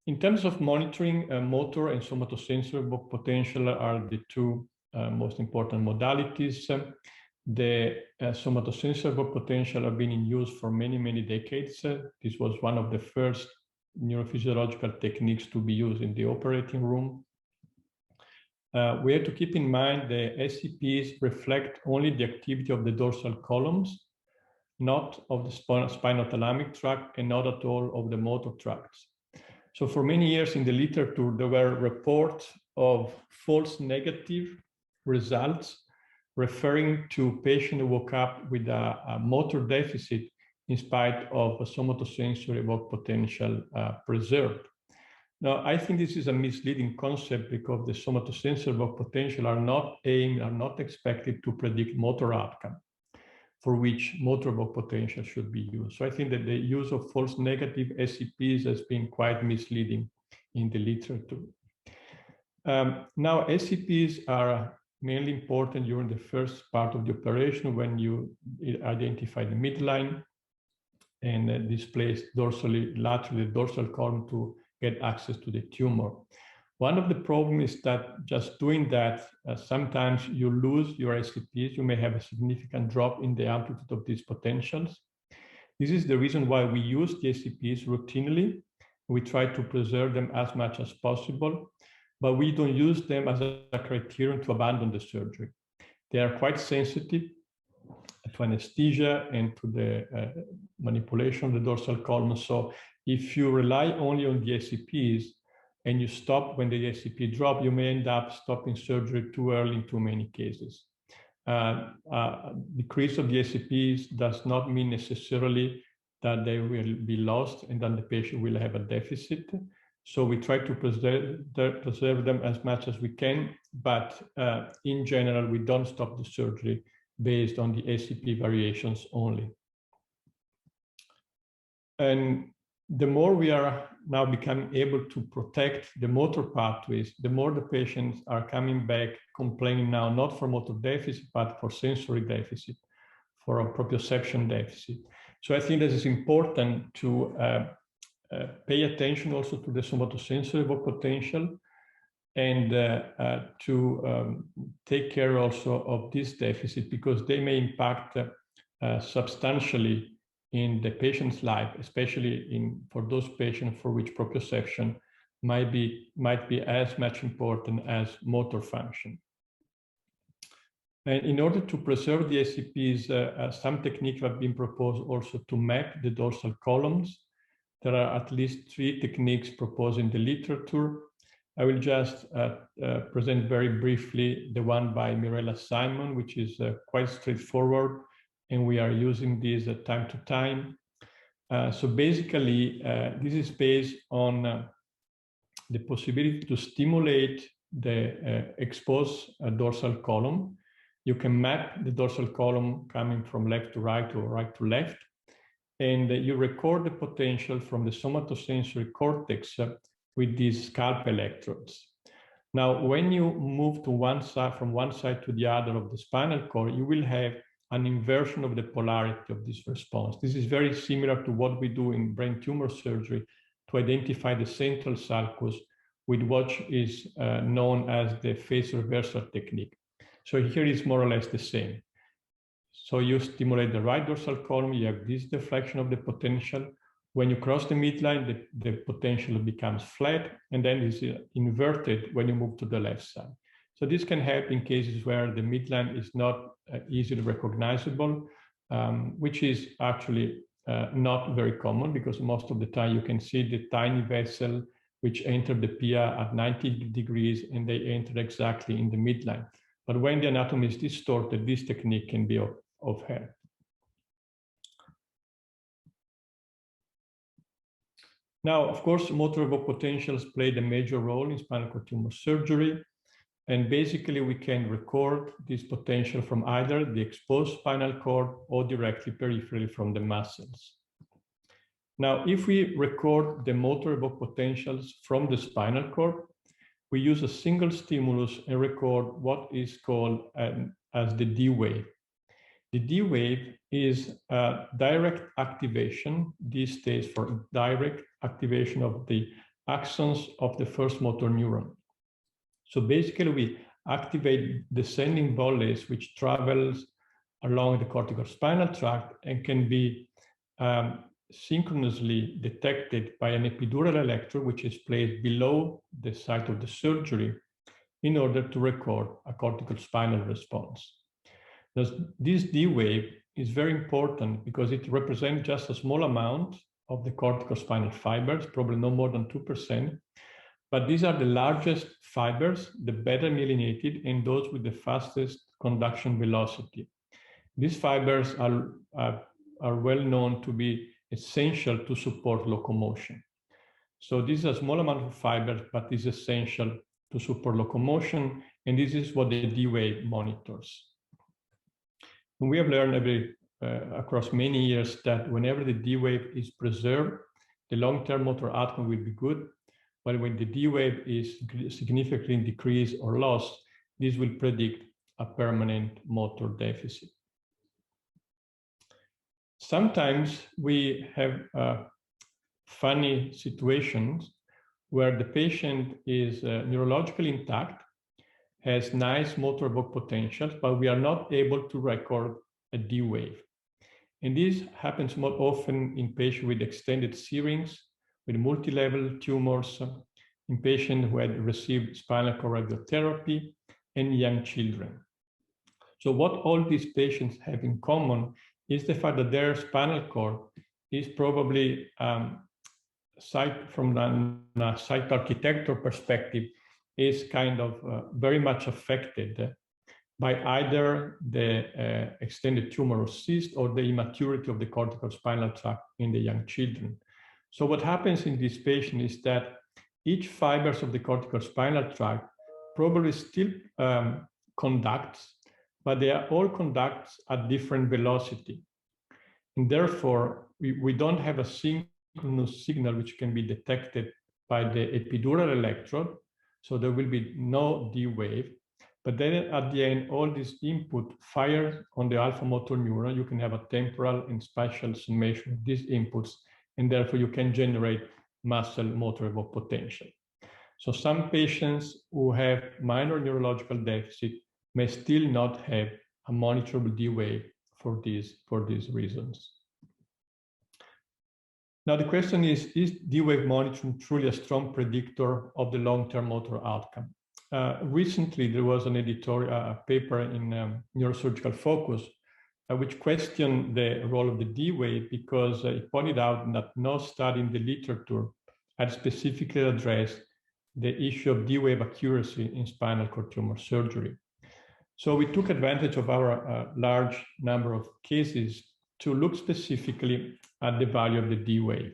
in terms of monitoring, motor and somatosensory potential are the two most important modalities. The somatosensory potential have been in use for many, many decades. This was one of the first neurophysiological techniques to be used in the operating room. We have to keep in mind the SCPs reflect only the activity of the dorsal columns, not of the spinothalamic tract and not at all of the motor tracts. So for many years in the literature, there were reports of false negative results referring to patients who woke up with a motor deficit in spite of a somatosensory evoked potential preserved. Now, I think this is a misleading concept because the somatosensory evoked potential are not aimed, are not expected to predict motor outcome for which motor evoked potential should be used. So I think that the use of false negative SCPs has been quite misleading in the literature. Now, SCPs are mainly important during the first part of the operation when you identify the midline and displace dorsally, laterally the dorsal column to get access to the tumor. One of the problems is that just doing that, sometimes you lose your SCPs. You may have a significant drop in the amplitude of these potentials. This is the reason why we use the SCPs routinely. We try to preserve them as much as possible, but we don't use them as a criterion to abandon the surgery. They are quite sensitive to anesthesia and to the manipulation of the dorsal column. So if you rely only on the SCPs and you stop when the SCP drop, you may end up stopping surgery too early in too many cases. Decrease of the SCPs does not mean necessarily that they will be lost and then the patient will have a deficit. So we try to preserve them as much as we can, but in general, we don't stop the surgery based on the SCP variations only. And the more we are now becoming able to protect the motor pathways, the more the patients are coming back complaining now, not for motor deficit, but for sensory deficit, for a proprioception deficit. So I think this is important to pay attention also to the somatosensory evoked potential, and to take care also of this deficit, because they may impact substantially in the patient's life, especially for those patients for which proprioception might be as much important as motor function. And in order to preserve the SCPs, some techniques have been proposed also to map the dorsal columns. There are at least 3 techniques proposed in the literature. I will just present very briefly the one by Mirella Simon, which is quite straightforward, and we are using this time to time. So basically, this is based on the possibility to stimulate the exposed dorsal column. You can map the dorsal column coming from left to right or right to left, and you record the potential from the somatosensory cortex with these scalp electrodes. Now, when you move to one side, from one side to the other of the spinal cord, you will have an inversion of the polarity of this response. This is very similar to what we do in brain tumor surgery to identify the central sulcus with what is known as the phase reversal technique. So here is more or less the same. So you stimulate the right dorsal column, you have this deflection of the potential. When you cross the midline, the potential becomes flat, and then it's inverted when you move to the left side. So this can help in cases where the midline is not easily recognizable, which is actually not very common, because most of the time you can see the tiny vessel which enter the pia at 90 degrees, and they enter exactly in the midline. But when the anatomy is distorted, this technique can be of help. Now, of course, motor evoked potentials played a major role in spinal cord tumor surgery. And basically, we can record this potential from either the exposed spinal cord or directly peripherally from the muscles. Now, if we record the motor evoked potentials from the spinal cord, we use a single stimulus and record what is called as the D wave. The D wave is a direct activation. This stands for direct activation of the axons of the first motor neuron. So basically, we activate descending volleys which travels along the cortical spinal tract and can be synchronously detected by an epidural electrode, which is placed below the site of the surgery in order to record a cortical spinal response. This D wave is very important because it represents just a small amount of the cortical spinal fibers, probably no more than 2%. But these are the largest fibers, the better myelinated, and those with the fastest conduction velocity. These fibers are well known to be essential to support locomotion. So this is a small amount of fibers, but is essential to support locomotion, and this is what the D wave monitors. And we have learned across many years that whenever the D wave is preserved, the long-term motor outcome will be good. But when the D wave is significantly decreased or lost, this will predict a permanent motor deficit. Sometimes we have funny situations where the patient is neurologically intact, has nice motor evoked potentials, but we are not able to record a D wave. And this happens more often in patients with extended syrinx, with multi-level tumors, in patients who had received spinal cord radiotherapy, and young children. So what all these patients have in common is the fact that their spinal cord is probably, from a site architectural perspective, is kind of very much affected by either the extended tumor or cyst or the immaturity of the cortical spinal tract in the young children. So what happens in this patient is that each fibers of the cortical spinal tract probably still conducts, but they are all conducts at different velocity. And therefore, we don't have a single synchronous signal which can be detected by the epidural electrode. So there will be no D wave. But then at the end, all this input fires on the alpha motor neuron. You can have a temporal and spatial summation of these inputs, and therefore you can generate muscle motor evoked potential. So some patients who have minor neurological deficit may still not have a monitorable D wave for these reasons. Now the question is D wave monitoring truly a strong predictor of the long-term motor outcome? Recently, there was an editorial paper in Neurosurgical Focus, which questioned the role of the D wave because it pointed out that no study in the literature had specifically addressed the issue of D wave accuracy in spinal cord tumor surgery. So we took advantage of our large number of cases to look specifically at the value of the D wave.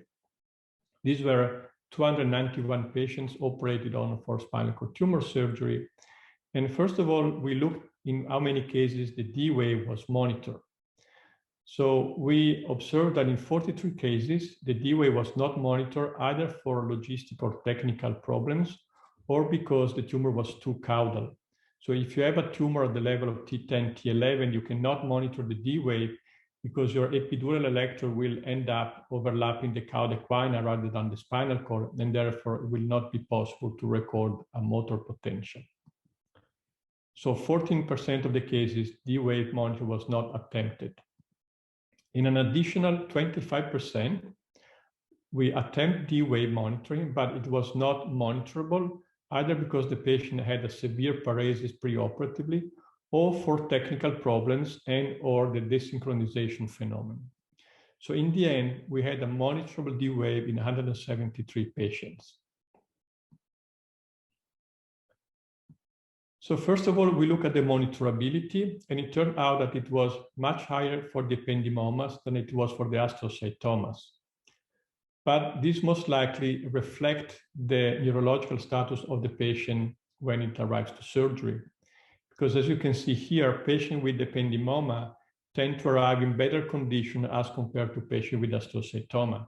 These were 291 patients operated on for spinal cord tumor surgery. And first of all, we looked in how many cases the D wave was monitored. So we observed that in 43 cases, the D wave was not monitored either for logistic or technical problems or because the tumor was too caudal. So if you have a tumor at the level of T10, T11, you cannot monitor the D wave because your epidural electrode will end up overlapping the cauda equina rather than the spinal cord, and therefore it will not be possible to record a motor potential. So 14% of the cases, D wave monitor was not attempted. In an additional 25%, we attempt D wave monitoring, but it was not monitorable either because the patient had a severe paresis preoperatively or for technical problems and or the desynchronization phenomenon. So in the end, we had a monitorable D wave in 173 patients. So first of all, we look at the monitorability, and it turned out that it was much higher for the ependymomas than it was for the astrocytomas. But this most likely reflects the neurological status of the patient when it arrives to surgery. Because as you can see here, patients with ependymoma tend to arrive in better condition as compared to patients with astrocytoma.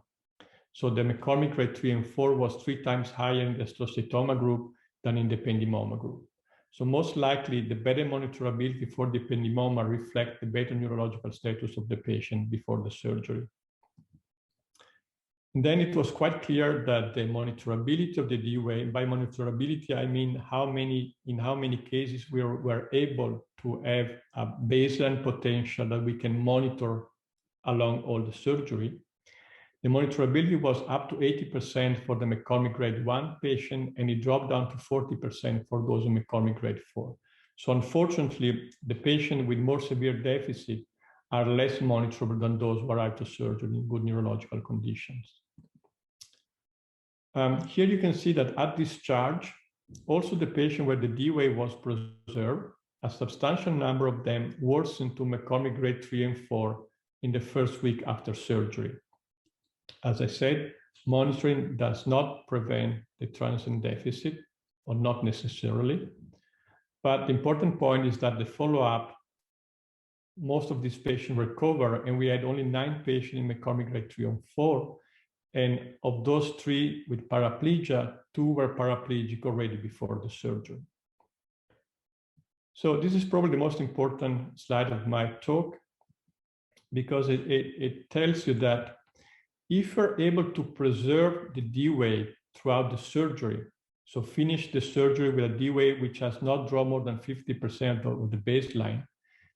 So the McCormick rate 3 and 4 was 3 times higher in the astrocytoma group than in the ependymoma group. So most likely the better monitorability for the ependymoma reflect the better neurological status of the patient before the surgery. And then it was quite clear that the monitorability of the D wave, by monitorability, I mean in how many cases we were able to have a baseline potential that we can monitor along all the surgery. The monitorability was up to 80% for the McCormick grade 1 patient, and it dropped down to 40% for those in McCormick grade 4. So unfortunately, the patient with more severe deficit are less monitorable than those who arrive to surgery in good neurological conditions. Here you can see that at discharge, also the patient where the D wave was preserved, a substantial number of them worsened to McCormick grade 3 and 4 in the first week after surgery. As I said, monitoring does not prevent the transient deficit, or not necessarily. But the important point is that the follow-up, most of these patients recover, and we had only 9 patients in McCormick grade 3 and 4. And of those 3 with paraplegia, 2 were paraplegic already before the surgery. So this is probably the most important slide of my talk, because it tells you that if we're able to preserve the D wave throughout the surgery, so finish the surgery with a D wave which has not dropped more than 50% of the baseline,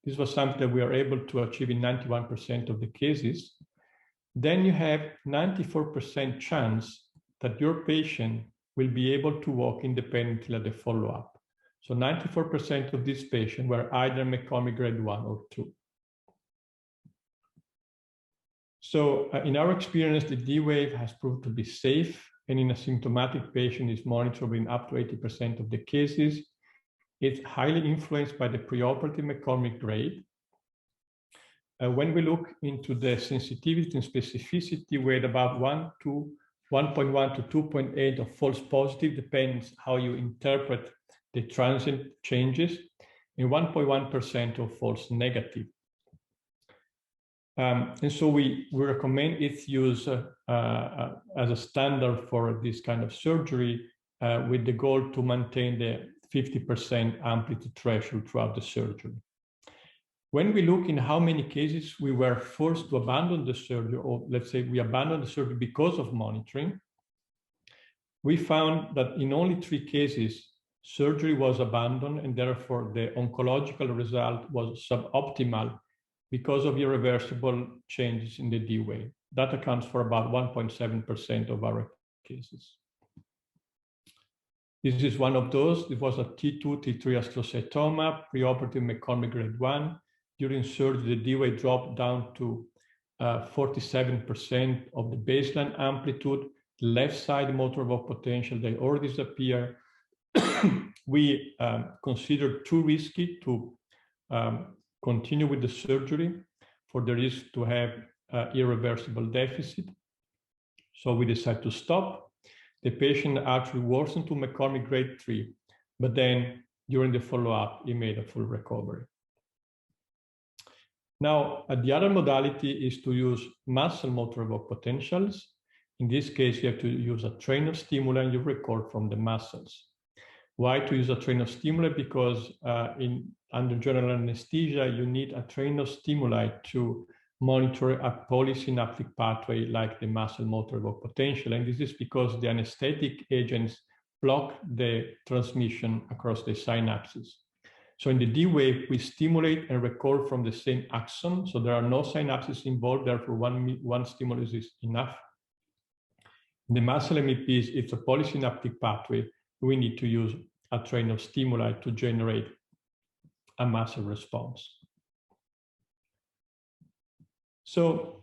this was something that we are able to achieve in 91% of the cases, then you have 94% chance that your patient will be able to walk independently at the follow-up. So 94% of these patients were either McCormick grade 1 or 2. So in our experience, the D wave has proved to be safe, and in a symptomatic patient is monitorable in up to 80% of the cases. It's highly influenced by the preoperative McCormick grade. When we look into the sensitivity and specificity, we had about 1.1 to 2.8 of false positive, depends how you interpret the transient changes, and 1.1% of false negative. And so we recommend its use as a standard for this kind of surgery with the goal to maintain the 50% amplitude threshold throughout the surgery. When we look in how many cases we were forced to abandon the surgery, or let's say we abandoned the surgery because of monitoring, we found that in only 3 cases, surgery was abandoned, and therefore the oncological result was suboptimal because of irreversible changes in the D wave. That accounts for about 1.7% of our cases. This is one of those. It was a T2, T3 astrocytoma, preoperative McCormick grade 1. During surgery, the D wave dropped down to 47% of the baseline amplitude. The left side motor evoked potential, they all disappear. We considered too risky to continue with the surgery for the risk to have irreversible deficit. So we decided to stop. The patient actually worsened to McCormick grade 3, but then during the follow-up, he made a full recovery. Now, the other modality is to use muscle motor evoked potentials. In this case, you have to use a trainer stimulant you record from the muscles. Why to use a trainer stimulant? Because under general anesthesia, you need a trainer stimuli to monitor a polysynaptic pathway like the muscle motor evoked potential. And this is because the anesthetic agents block the transmission across the synapses. So in the D wave, we stimulate and record from the same axon. So there are no synapses involved, therefore one stimulus is enough. In the muscle MEPs, it's a polysynaptic pathway. We need to use a trainer stimuli to generate a muscle response. So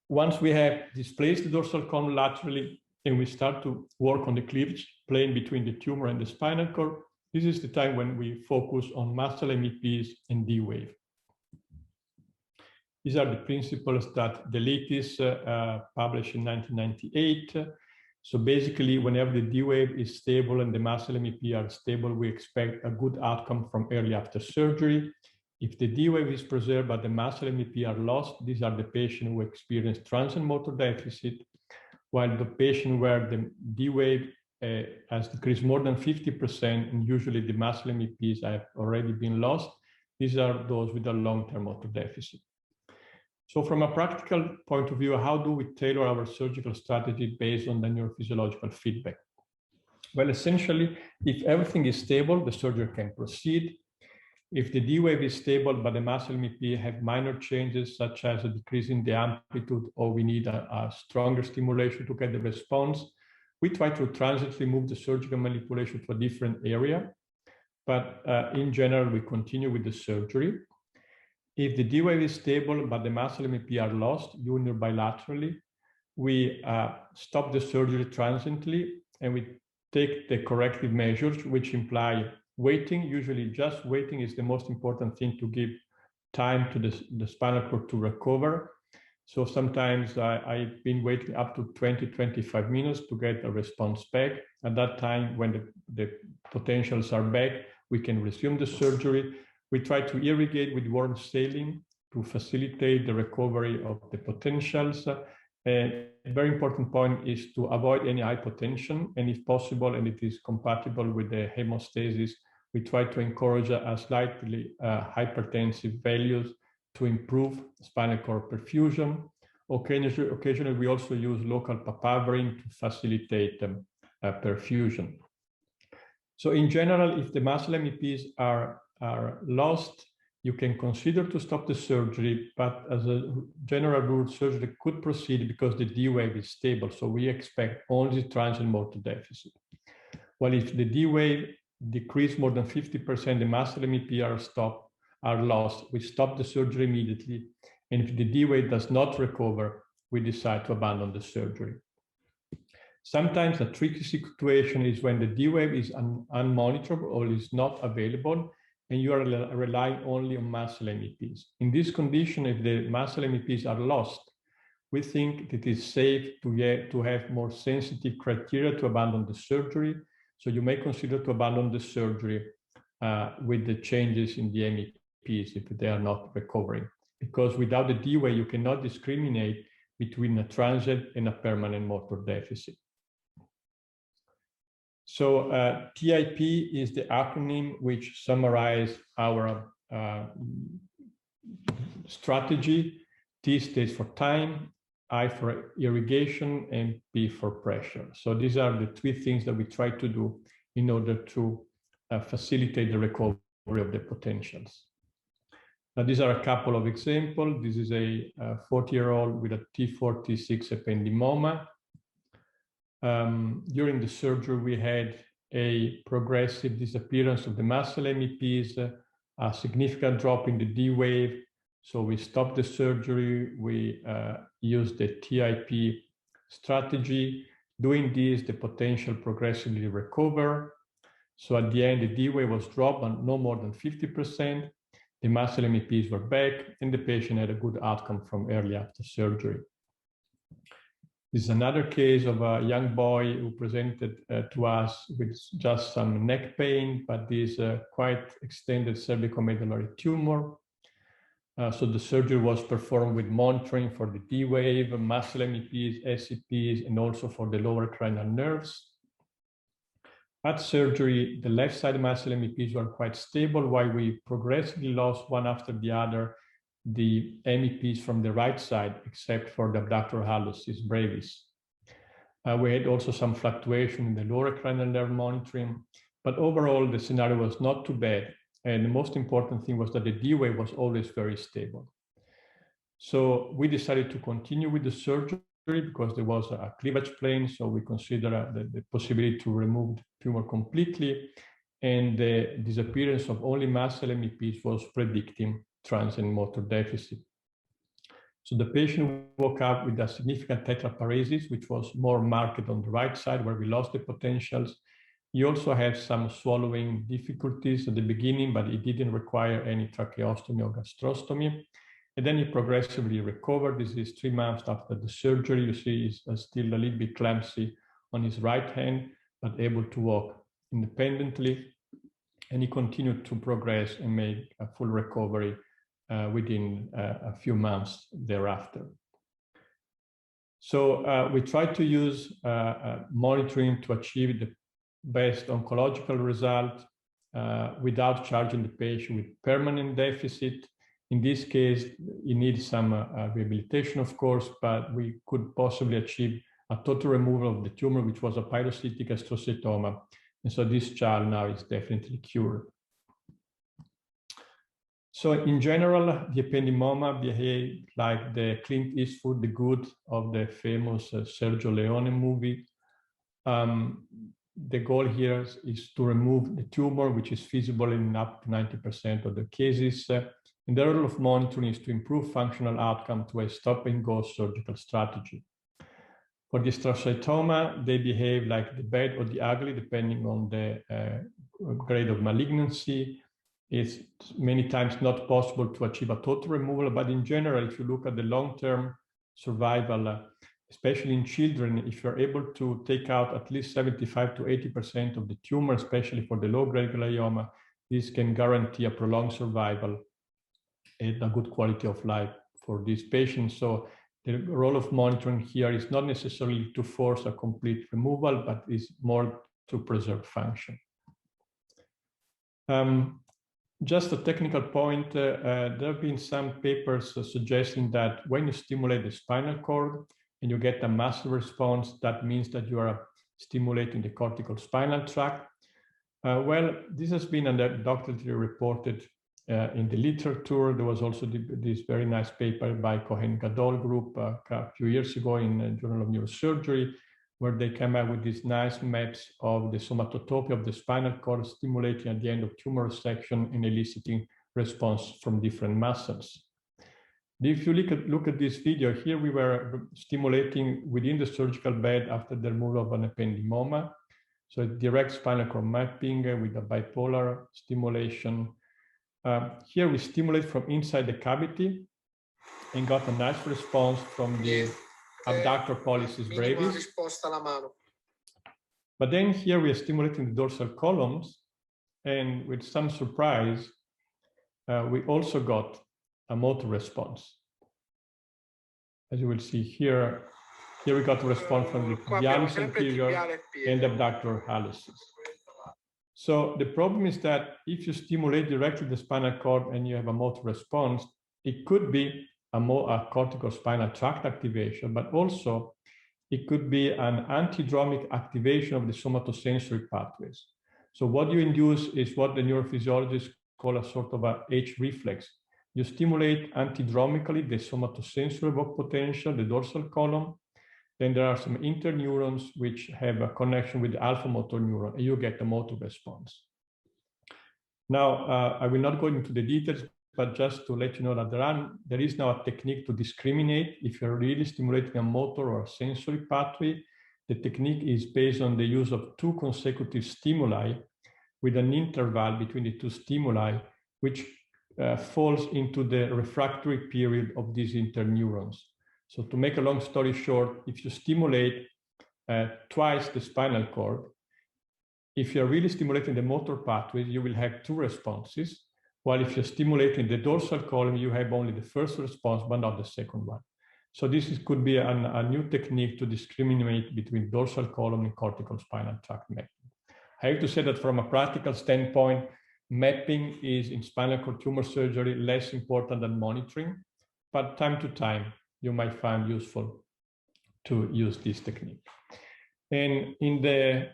once we have displaced the dorsal column laterally and we start to work on the cleavage plane between the tumor and the spinal cord, this is the time when we focus on muscle MEPs and D wave. These are the principles that Delitis published in 1998. So basically, whenever the D wave is stable and the muscle MEP are stable, we expect a good outcome from early after surgery. If the D wave is preserved but the muscle MEP are lost, these are the patients who experience transient motor deficit, while the patient where the D wave has decreased more than 50%, and usually the muscle MEPs have already been lost, these are those with a long-term motor deficit. So from a practical point of view, how do we tailor our surgical strategy based on the neurophysiological feedback? Well, essentially, if everything is stable, the surgery can proceed. If the D wave is stable, but the muscle MEP have minor changes, such as a decrease in the amplitude, or we need a stronger stimulation to get the response, we try to transiently move the surgical manipulation to a different area. But in general, we continue with the surgery. If the D wave is stable, but the muscle MEP are lost, unilaterally, we stop the surgery transiently, and we take the corrective measures, which imply waiting. Usually just waiting is the most important thing to give time to the spinal cord to recover. So sometimes I've been waiting up to 20-25 minutes to get a response back. At that time, when the potentials are back, we can resume the surgery. We try to irrigate with warm saline to facilitate the recovery of the potentials. A very important point is to avoid any hypotension, and if possible, and it is compatible with the hemostasis, we try to encourage a slightly hypertensive values to improve spinal cord perfusion. Occasionally, we also use local papaverine to facilitate perfusion. So in general, if the muscle MEPs are lost, you can consider to stop the surgery, but as a general rule, surgery could proceed because the D wave is stable. So we expect only transient motor deficit. While if the D wave decrease more than 50%, the muscle MEP are lost, we stop the surgery immediately. And if the D wave does not recover, we decide to abandon the surgery. Sometimes a tricky situation is when the D wave is unmonitored or is not available, and you are relying only on muscle MEPs. In this condition, if the muscle MEPs are lost, we think it is safe to have more sensitive criteria to abandon the surgery. So you may consider to abandon the surgery with the changes in the MEPs if they are not recovering. because without the D-way, you cannot discriminate between a transient and a permanent motor deficit. So TIP is the acronym which summarizes our strategy. T stands for time, I for irrigation, and P for pressure. So these are the three things that we try to do in order to facilitate the recovery of the potentials. Now, these are a couple of examples. This is a 40-year-old with a T4, T6 ependymoma. During the surgery, we had a progressive disappearance of the muscle MEPs, a significant drop in the D wave. So we stopped the surgery. We used the TIP strategy. Doing this, the potential progressively recover. So at the end, the D wave was dropped on no more than 50%. The muscle MEPs were back, and the patient had a good outcome from early after surgery. This is another case of a young boy who presented to us with just some neck pain, but this quite extended cervicomedullary tumor. So the surgery was performed with monitoring for the D wave, muscle MEPs, SCPs, and also for the lower cranial nerves. At surgery, the left side muscle MEPs were quite stable, while we progressively lost one after the other the MEPs from the right side, except for the abductor hallucis brevis. We had also some fluctuation in the lower cranial nerve monitoring, but overall the scenario was not too bad. And the most important thing was that the D wave was always very stable. So we decided to continue with the surgery because there was a cleavage plane, so we considered the possibility to remove the tumor completely, and the disappearance of only muscle MEPs was predicting transient motor deficit. So the patient woke up with a significant tetraparesis, which was more marked on the right side where we lost the potentials. He also had some swallowing difficulties at the beginning, but it didn't require any tracheostomy or gastrostomy. And then he progressively recovered. This is 3 months after the surgery. You see he's still a little bit clumsy on his right hand, but able to walk independently. And he continued to progress and make a full recovery within a few months thereafter. So we tried to use monitoring to achieve the best oncological result without charging the patient with permanent deficit. In this case, you need some rehabilitation, of course, but we could possibly achieve a total removal of the tumor, which was a pilocytic astrocytoma. And so this child now is definitely cured. So in general, the ependymoma behaved like the Clint Eastwood, The Good of the famous Sergio Leone movie. The goal here is to remove the tumor, which is feasible in up to 90% of the cases. And the role of monitoring is to improve functional outcome to a stop-and-go surgical strategy. For the astrocytoma, they behave like the bad or the ugly, depending on the grade of malignancy. It's many times not possible to achieve a total removal, but in general, if you look at the long-term survival, especially in children, if you're able to take out at least 75 to 80% of the tumor, especially for the low-grade glioma, this can guarantee a prolonged survival and a good quality of life for these patients. So the role of monitoring here is not necessarily to force a complete removal, but is more to preserve function. Just a technical point, there have been some papers suggesting that when you stimulate the spinal cord and you get a muscle response, that means that you are stimulating the cortical spinal tract. Well, this has been anecdotally reported in the literature. There was also this very nice paper by Cohen Gadol group a few years ago in the Journal of Neurosurgery, where they came out with these nice maps of the somatotopia of the spinal cord stimulating at the end of tumor resection and eliciting response from different muscles. If you look at this video, here we were stimulating within the surgical bed after the removal of an ependymoma. So a direct spinal cord mapping with a bipolar stimulation. Here we stimulate from inside the cavity and got a nice response from the abductor pollicis brevis. But then here we are stimulating the dorsal columns, and with some surprise, we also got a motor response. As you will see here, we got a response from the tibialis anterior and abductor hallucis. So the problem is that if you stimulate directly the spinal cord and you have a motor response, it could be a cortical spinal tract activation, but also it could be an antidromic activation of the somatosensory pathways. So what you induce is what the neurophysiologists call a sort of a H reflex. You stimulate antidromically the somatosensory evoked potential, the dorsal column. Then there are some interneurons which have a connection with the alpha motor neuron, and you get a motor response. Now, I will not go into the details, but just to let you know that there is now a technique to discriminate if you're really stimulating a motor or a sensory pathway. The technique is based on the use of 2 consecutive stimuli with an interval between the 2 stimuli, which falls into the refractory period of these interneurons. So to make a long story short, if you stimulate twice the spinal cord, if you're really stimulating the motor pathways, you will have 2 responses, while if you're stimulating the dorsal column, you have only the first response, but not the second one. So this could be a new technique to discriminate between dorsal column and cortical spinal tract mapping. I have to say that from a practical standpoint, mapping is in spinal cord tumor surgery less important than monitoring, but time to time, you might find useful to use this technique. And in the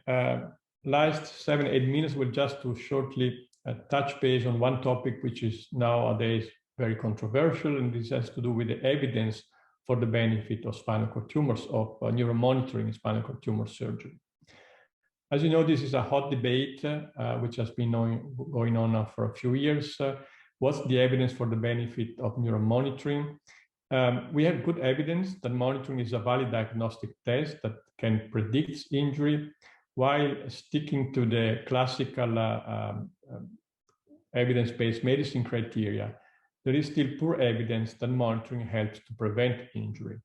last 7-8 minutes, we'll just to shortly touch base on one topic which is nowadays very controversial, and this has to do with the evidence for the benefit of spinal cord tumors, of neuromonitoring in spinal cord tumor surgery. As you know, this is a hot debate which has been going on now for a few years. What's the evidence for the benefit of neuromonitoring? We have good evidence that monitoring is a valid diagnostic test that can predict injury, while sticking to the classical evidence-based medicine criteria. There is still poor evidence that monitoring helps to prevent injury.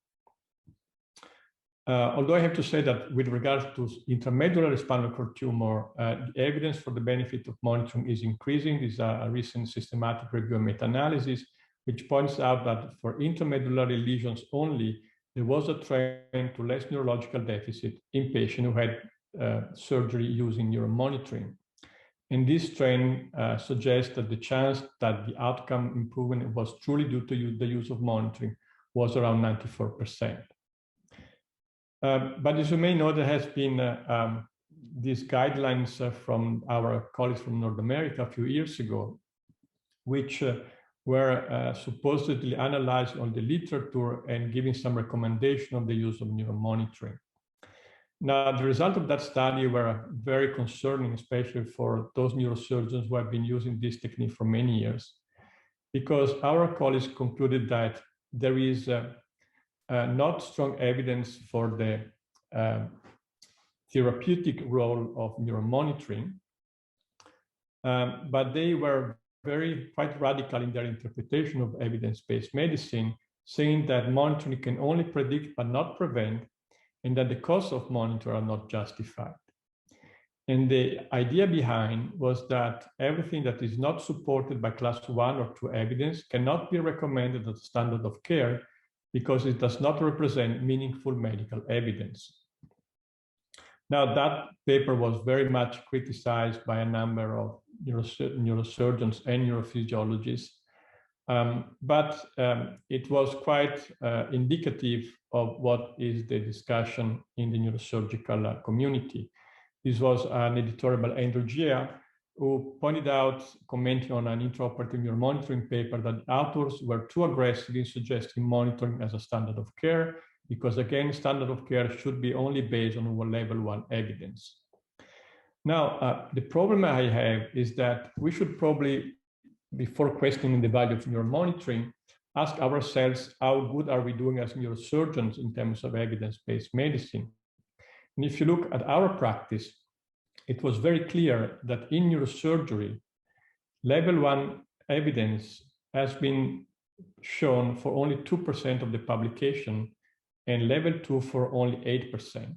Although I have to say that with regards to intramedullary spinal cord tumor, the evidence for the benefit of monitoring is increasing. This is a recent systematic review and meta-analysis, which points out that for intramedullary lesions only, there was a trend to less neurological deficit in patients who had surgery using neuromonitoring. And this trend suggests that the chance that the outcome improvement was truly due to the use of monitoring was around 94%. But as you may know, there has been these guidelines from our colleagues from North America a few years ago, which were supposedly analyzing all the literature and giving some recommendation on the use of neuromonitoring. Now, the result of that study were very concerning, especially for those neurosurgeons who have been using this technique for many years, because our colleagues concluded that there is not strong evidence for the therapeutic role of neuromonitoring, but they were quite radical in their interpretation of evidence-based medicine, saying that monitoring can only predict but not prevent, and that the costs of monitoring are not justified. And the idea behind was that everything that is not supported by class 1 or 2 evidence cannot be recommended as a standard of care because it does not represent meaningful medical evidence. Now, that paper was very much criticized by a number of neurosurgeons and neurophysiologists, but it was quite indicative of what is the discussion in the neurosurgical community. This was an editorial by Andrew Gia, who pointed out, commenting on an intraoperative neuromonitoring paper, that authors were too aggressive in suggesting monitoring as a standard of care, because again, standard of care should be only based on level 1 evidence. Now, the problem I have is that we should probably, before questioning the value of neuromonitoring, ask ourselves how good are we doing as neurosurgeons in terms of evidence-based medicine. And if you look at our practice, it was very clear that in neurosurgery, level 1 evidence has been shown for only 2% of the publication and level 2 for only 8%.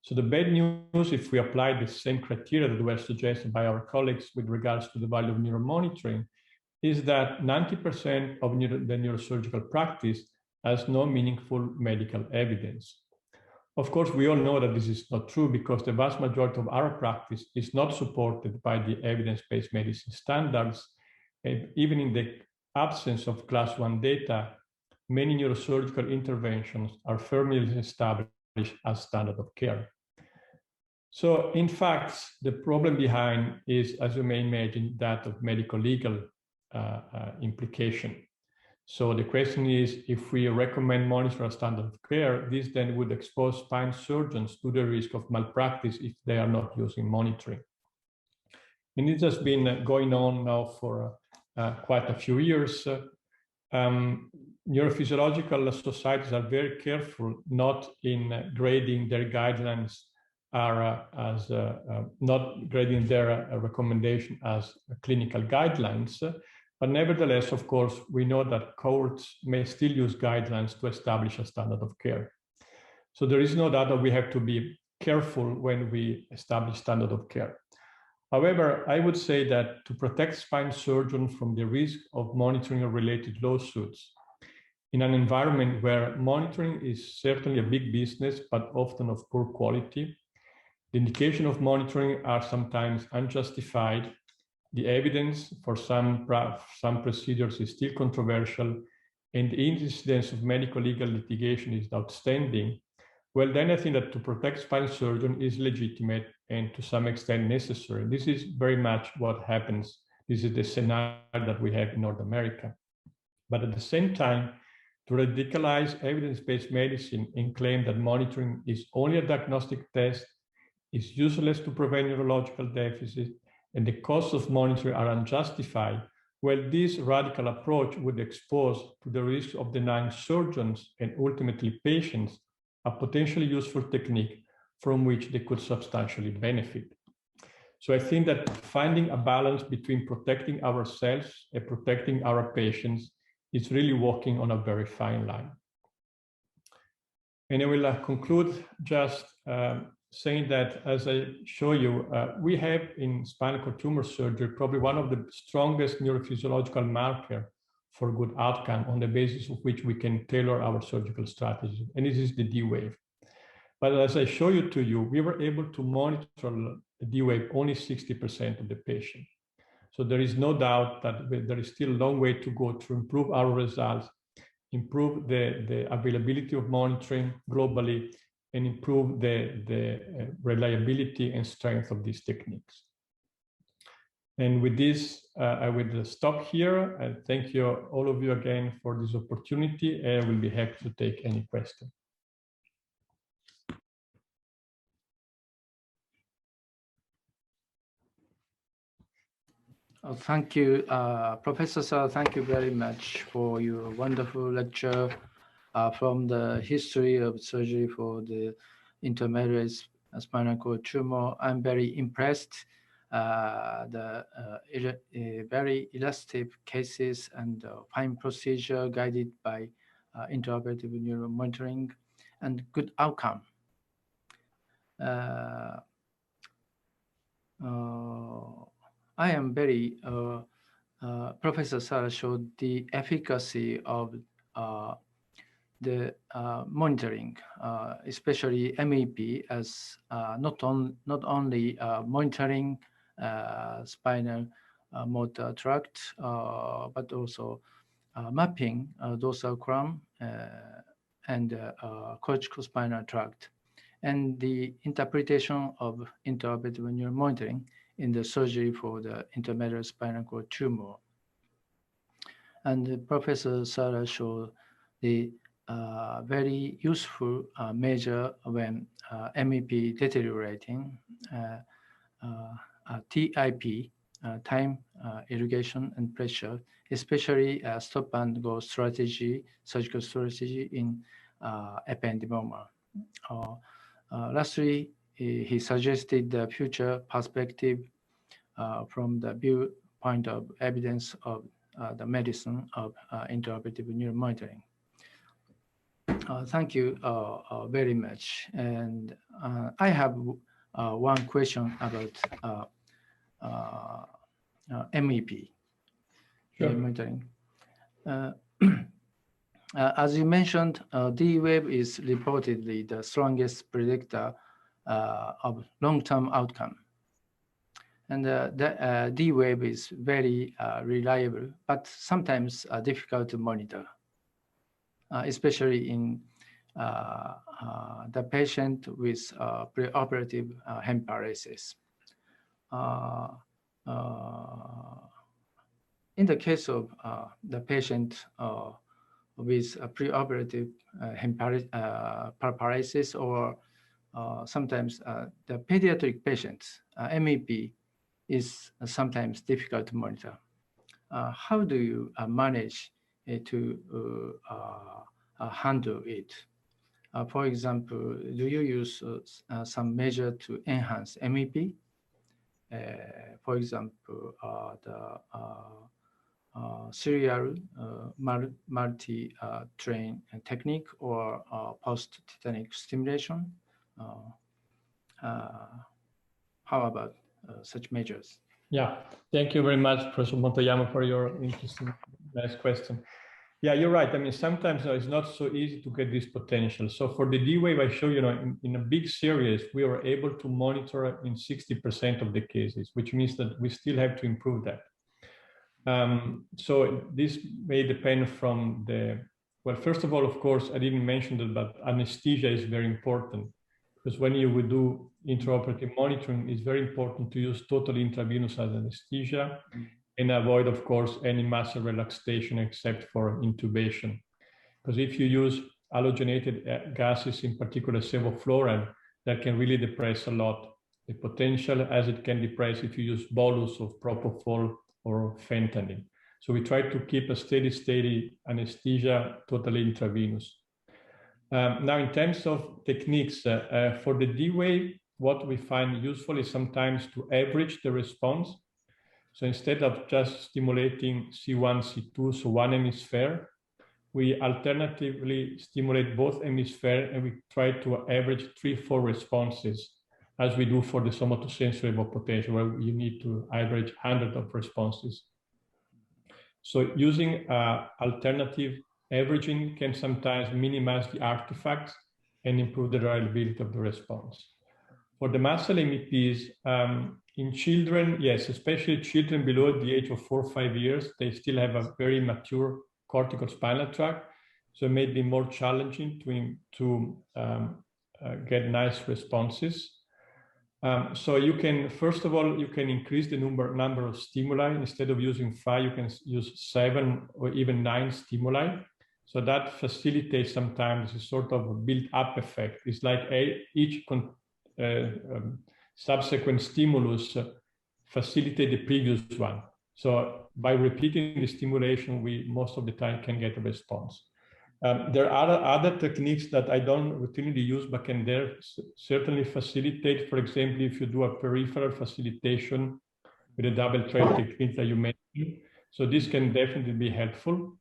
So the bad news, if we apply the same criteria that were suggested by our colleagues with regards to the value of neuromonitoring, is that 90% of the neurosurgical practice has no meaningful medical evidence. Of course, we all know that this is not true because the vast majority of our practice is not supported by the evidence-based medicine standards. And even in the absence of class 1 data, many neurosurgical interventions are firmly established as standard of care. So in fact, the problem behind is, as you may imagine, that of medical-legal implication. So the question is, if we recommend monitoring as standard of care, this then would expose spine surgeons to the risk of malpractice if they are not using monitoring. And it has been going on now for quite a few years. Neurophysiological societies are very careful not in grading their guidelines not grading their recommendation as clinical guidelines. But nevertheless, of course, we know that courts may still use guidelines to establish a standard of care. So there is no doubt that we have to be careful when we establish standard of care. However, I would say that to protect spine surgeons from the risk of monitoring or related lawsuits in an environment where monitoring is certainly a big business, but often of poor quality, the indication of monitoring are sometimes unjustified. The evidence for some procedures is still controversial, and the incidence of medical-legal litigation is outstanding. Well, then I think that to protect spine surgeon is legitimate and to some extent necessary. This is very much what happens. This is the scenario that we have in North America. But at the same time, to radicalize evidence-based medicine and claim that monitoring is only a diagnostic test, is useless to prevent neurological deficit, and the costs of monitoring are unjustified, well, this radical approach would expose to the risk of denying surgeons and ultimately patients a potentially useful technique from which they could substantially benefit. So I think that finding a balance between protecting ourselves and protecting our patients is really walking on a very fine line. And I will conclude just saying that, as I show you, we have in spinal cord tumor surgery probably one of the strongest neurophysiological marker for good outcome on the basis of which we can tailor our surgical strategy, and this is the D wave. But as I show you to you, we were able to monitor the D wave only 60% of the patient. So there is no doubt that there is still a long way to go to improve our results, improve the availability of monitoring globally, and improve the reliability and strength of these techniques. And with this, I will stop here. And thank you, all of you again, for this opportunity. I will be happy to take any question. Thank you, Professor Sala. Thank you very much for your wonderful lecture from the history of surgery for the intramedullary spinal cord tumor. I'm very impressed. Very illustrative cases and fine procedure guided by intraoperative neural monitoring and good outcome. I am very, Professor Sala showed the efficacy of the monitoring, especially MEP, as not only monitoring spinal motor tract, but also mapping dorsal column and corticospinal tract, and the interpretation of intraoperative neural monitoring in the surgery for the intramedullary spinal cord tumor. And Professor Sala showed the very useful measure when MEP deteriorating, TIP, time, irrigation, and pressure, especially stop and go strategy, surgical strategy in ependymoma. Lastly, he suggested the future perspective from the viewpoint of evidence of the medicine of intraoperative neural monitoring. Thank you very much. And I have one question about MEP. Sure. monitoring. As you mentioned, D-wave is reportedly the strongest predictor of long-term outcome. And the D-wave is very reliable, but sometimes difficult to monitor, especially in the patient with preoperative hem paresis. In the case of the patient with a preoperative paresis, or sometimes the pediatric patients, MEP is sometimes difficult to monitor. How do you manage to handle it? For example, do you use some measure to enhance MEP? For example, the serial multi-train technique or post-tetanic stimulation. How about such measures? Yeah, thank you very much, Professor Motoyama, for your interesting, nice question. Yeah, you're right. I mean, sometimes it's not so easy to get this potential. So for the D-wave, I show you, in a big series, we were able to monitor in 60% of the cases, which means that we still have to improve that. So this may depend from well, first of all, of course, I didn't mention that, but anesthesia is very important, because when you would do intraoperative monitoring, it's very important to use total intravenous anesthesia and avoid, of course, any muscle relaxation except for intubation. Because if you use halogenated gases, in particular sevoflurane, that can really depress a lot the potential, as it can depress if you use bolus of propofol or fentanyl. So we try to keep a steady anesthesia, totally intravenous. Now, in terms of techniques, for the D-wave, what we find useful is sometimes to average the response. So instead of just stimulating C1, C2, so one hemisphere, we alternatively stimulate both hemispheres, and we try to average 3-4 responses, as we do for the somatosensory potential, where you need to average 100 of responses. So using alternative averaging can sometimes minimize the artifacts and improve the reliability of the response. For the muscle MEPs, in children, yes, especially children below the age of 4 or 5 years, they still have a very mature cortical spinal tract, so it may be more challenging to get nice responses. So you can, first of all, you can increase the number of stimuli. Instead of using 5, you can use 7 or even 9 stimuli. So that facilitates sometimes a sort of built-up effect. It's like each subsequent stimulus facilitate the previous one. So by repeating the stimulation, we most of the time can get a response. There are other techniques that I don't routinely use, but can certainly facilitate. For example, if you do a peripheral facilitation with a double thread technique that you mentioned, so this can definitely be helpful.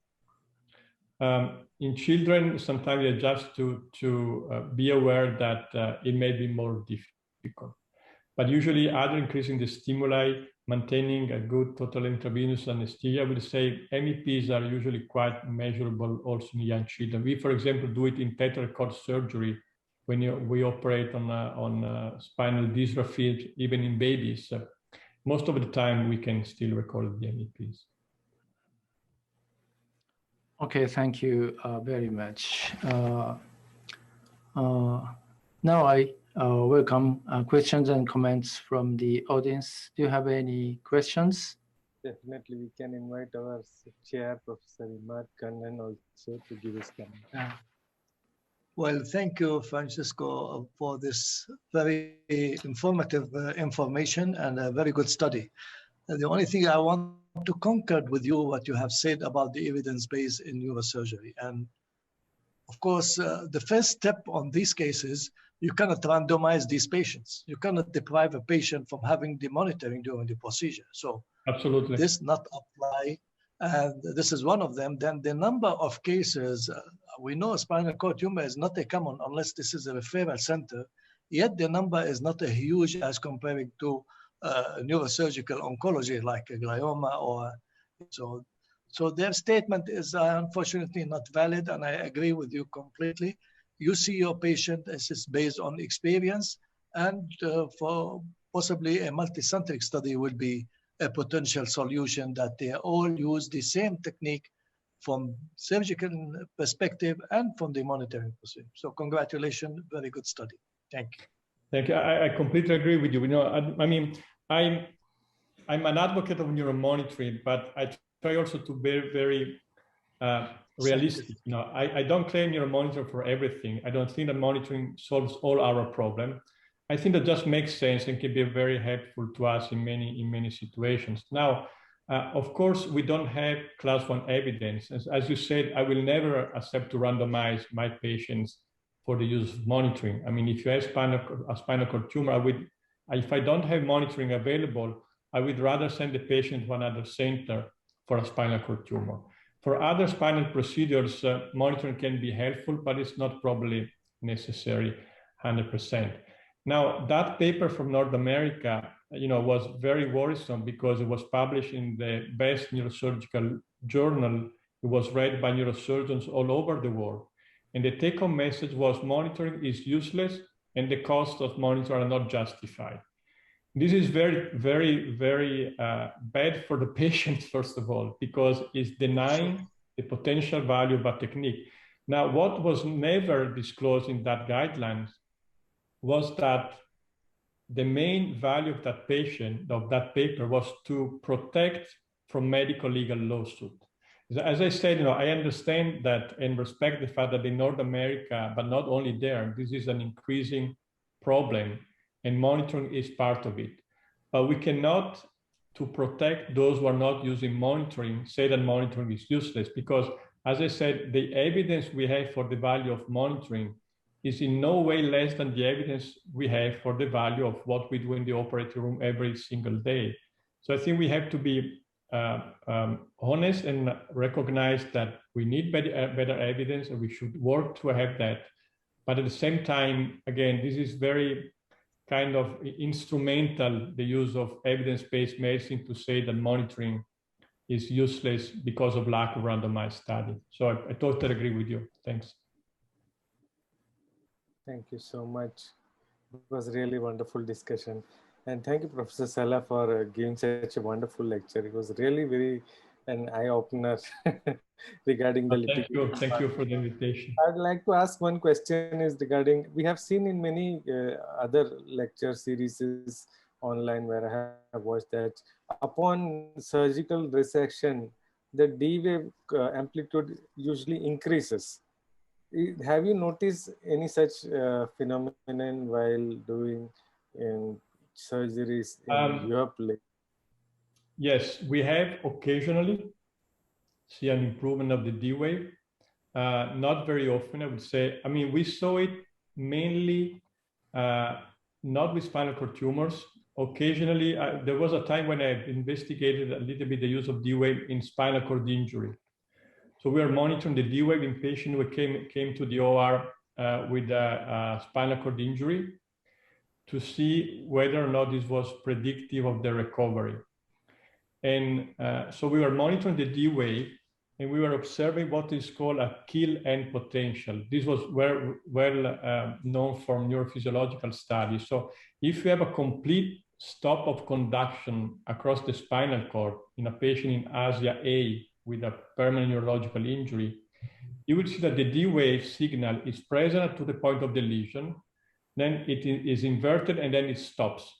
In children, sometimes you just to be aware that it may be more difficult. But usually, either increasing the stimuli, maintaining a good total intravenous anesthesia, I would say MEPs are usually quite measurable also in young children. We, for example, do it in pituitary cord surgery when we operate on spinal dystrophy, even in babies. Most of the time, we can still record the MEPs. Okay, thank you very much. Now I welcome questions and comments from the audience. Do you have any questions? Definitely, we can invite our chair, Professor Imad Kannan, also to give his comment. Well, thank you, Francesco, for this very informative information and a very good study. The only thing I want to concur with you, what you have said about the evidence base in neurosurgery. And of course, the first step on these cases, you cannot randomize these patients. You cannot deprive a patient from having the monitoring during the procedure. So absolutely, this not apply. And this is one of them. Then the number of cases, we know spinal cord tumor is not a common unless this is a referral center, yet the number is not a huge as comparing to neurosurgical oncology like a glioma or so. So their statement is unfortunately not valid, and I agree with you completely. You see your patient as is based on experience, and for possibly a multicentric study will be a potential solution that they all use the same technique from surgical perspective and from the monitoring perspective. So congratulations, very good study. Thank you. Thank you. I completely agree with you. You know, I mean, I'm an advocate of neuromonitoring, but I try also to be very realistic. You know, I don't claim neuromonitoring for everything. I don't think that monitoring solves all our problem. I think that just makes sense and can be very helpful to us in many situations. Now, of course, we don't have class 1 evidence. As you said, I will never accept to randomize my patients for the use of monitoring. I mean, if you have a spinal cord tumor, if I don't have monitoring available, I would rather send the patient to another center for a spinal cord tumor. For other spinal procedures, monitoring can be helpful, but it's not probably necessary 100%. Now, that paper from North America, you know, was very worrisome because it was published in the best neurosurgical journal. It was read by neurosurgeons all over the world. And the take-home message was monitoring is useless and the cost of monitoring are not justified. This is very bad for the patients, first of all, because it's denying the potential value of a technique. Now, what was never disclosed in that guidelines was that the main value of that paper was to protect from medical legal lawsuit. As I said, you know, I understand that and respect the fact that in North America, but not only there, this is an increasing problem and monitoring is part of it. But we cannot, to protect those who are not using monitoring, say that monitoring is useless, because as I said, the evidence we have for the value of monitoring is in no way less than the evidence we have for the value of what we do in the operating room every single day. So I think we have to be honest and recognize that we need better evidence and we should work to have that. But at the same time, again, this is very kind of instrumental, the use of evidence-based medicine to say that monitoring is useless because of lack of randomized study. So I totally agree with you. Thanks. Thank you so much. It was really wonderful discussion. And thank you, Professor Sala, for giving such a wonderful lecture. It was really very an eye-opener regarding the litigation. Thank you for the invitation. I'd like to ask one question is regarding, we have seen in many other lecture series online where I have watched that upon surgical resection, the D wave amplitude usually increases. Have you noticed any such phenomenon while doing surgeries in your place? Yes, we have occasionally see an improvement of the D wave. Not very often, I would say. I mean, we saw it mainly not with spinal cord tumors. Occasionally, there was a time when I investigated a little bit the use of D wave in spinal cord injury. So we are monitoring the D wave in patients who came to the OR with a spinal cord injury to see whether or not this was predictive of the recovery. And so we were monitoring the D wave and we were observing what is called a kill end potential. This was well known from neurophysiological studies. So if you have a complete stop of conduction across the spinal cord in a patient in ASIA A with a permanent neurological injury, you will see that the D wave signal is present to the point of the lesion, then it is inverted and then it stops.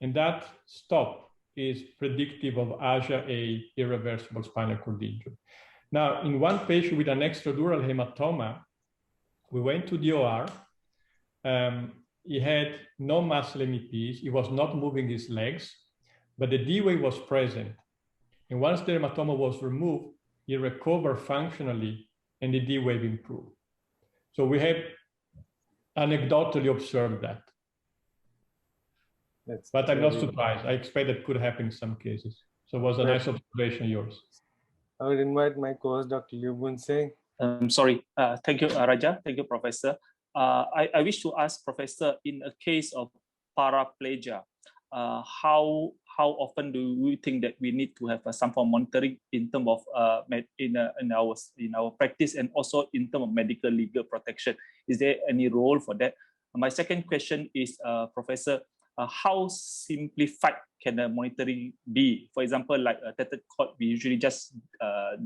And that stop is predictive of ASIA A irreversible spinal cord injury. Now, in one patient with an extradural hematoma, we went to the OR. He had no muscle MEPs. He was not moving his legs, but the D wave was present. And once the hematoma was removed, he recovered functionally and the D wave improved. So we have anecdotally observed that. But I'm not surprised. I expect that could happen in some cases. So it was a nice observation of yours. I would invite my co-host, Dr. Liu Bun Singh. Sorry. Thank you, Raja. Thank you, Professor. I wish to ask Professor, in a case of paraplegia, how how often do we think that we need to have some form of monitoring in terms of in our practice, and also in terms of medical legal protection? Is there any role for that? My second question is, Professor, how simplified can the monitoring be? For example, like a tethered cord, we usually just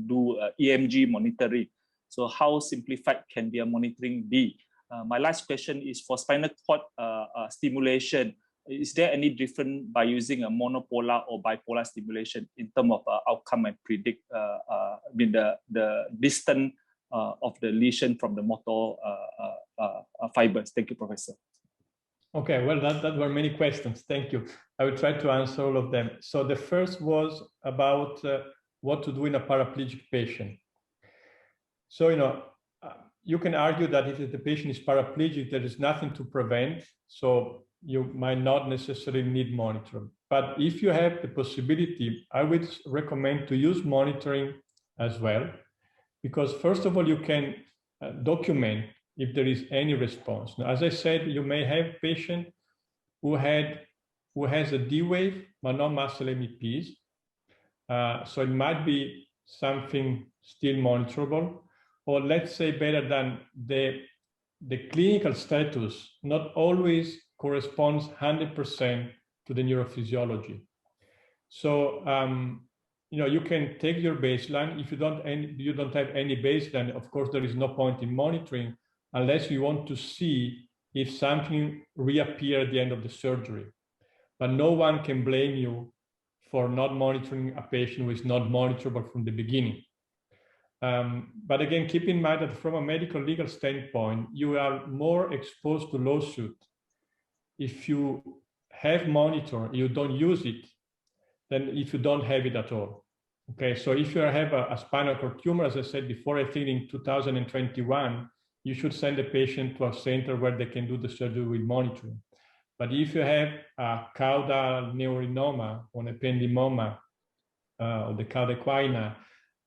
do EMG monitoring. So how simplified can the monitoring be? My last question is for spinal cord stimulation. Is there any different by using a monopolar or bipolar stimulation in terms of outcome and predict the distance of the lesion from the motor fibers? Thank you, Professor. Okay, well, that were many questions. Thank you. I will try to answer all of them. So the first was about what to do in a paraplegic patient. So, you can argue that if the patient is paraplegic, there is nothing to prevent. So you might not necessarily need monitoring. But if you have the possibility, I would recommend to use monitoring as well, because first of all, you can document if there is any response. Now, as I said, you may have a patient who has a D wave, but no muscle MEPs. So it might be something still monitorable, or let's say better than the clinical status not always corresponds 100% to the neurophysiology. So, you can take your baseline. If you don't have any baseline, of course, there is no point in monitoring unless you want to see if something reappears at the end of the surgery. But no one can blame you for not monitoring a patient who is not monitorable from the beginning. But again, keep in mind that from a medical legal standpoint, you are more exposed to lawsuit. If you have monitor, you don't use it, than if you don't have it at all. Okay, so if you have a spinal cord tumor, as I said before, I think in 2021, you should send the patient to a center where they can do the surgery with monitoring. But if you have a caudal neurinoma or an ependymoma or the cauda equina,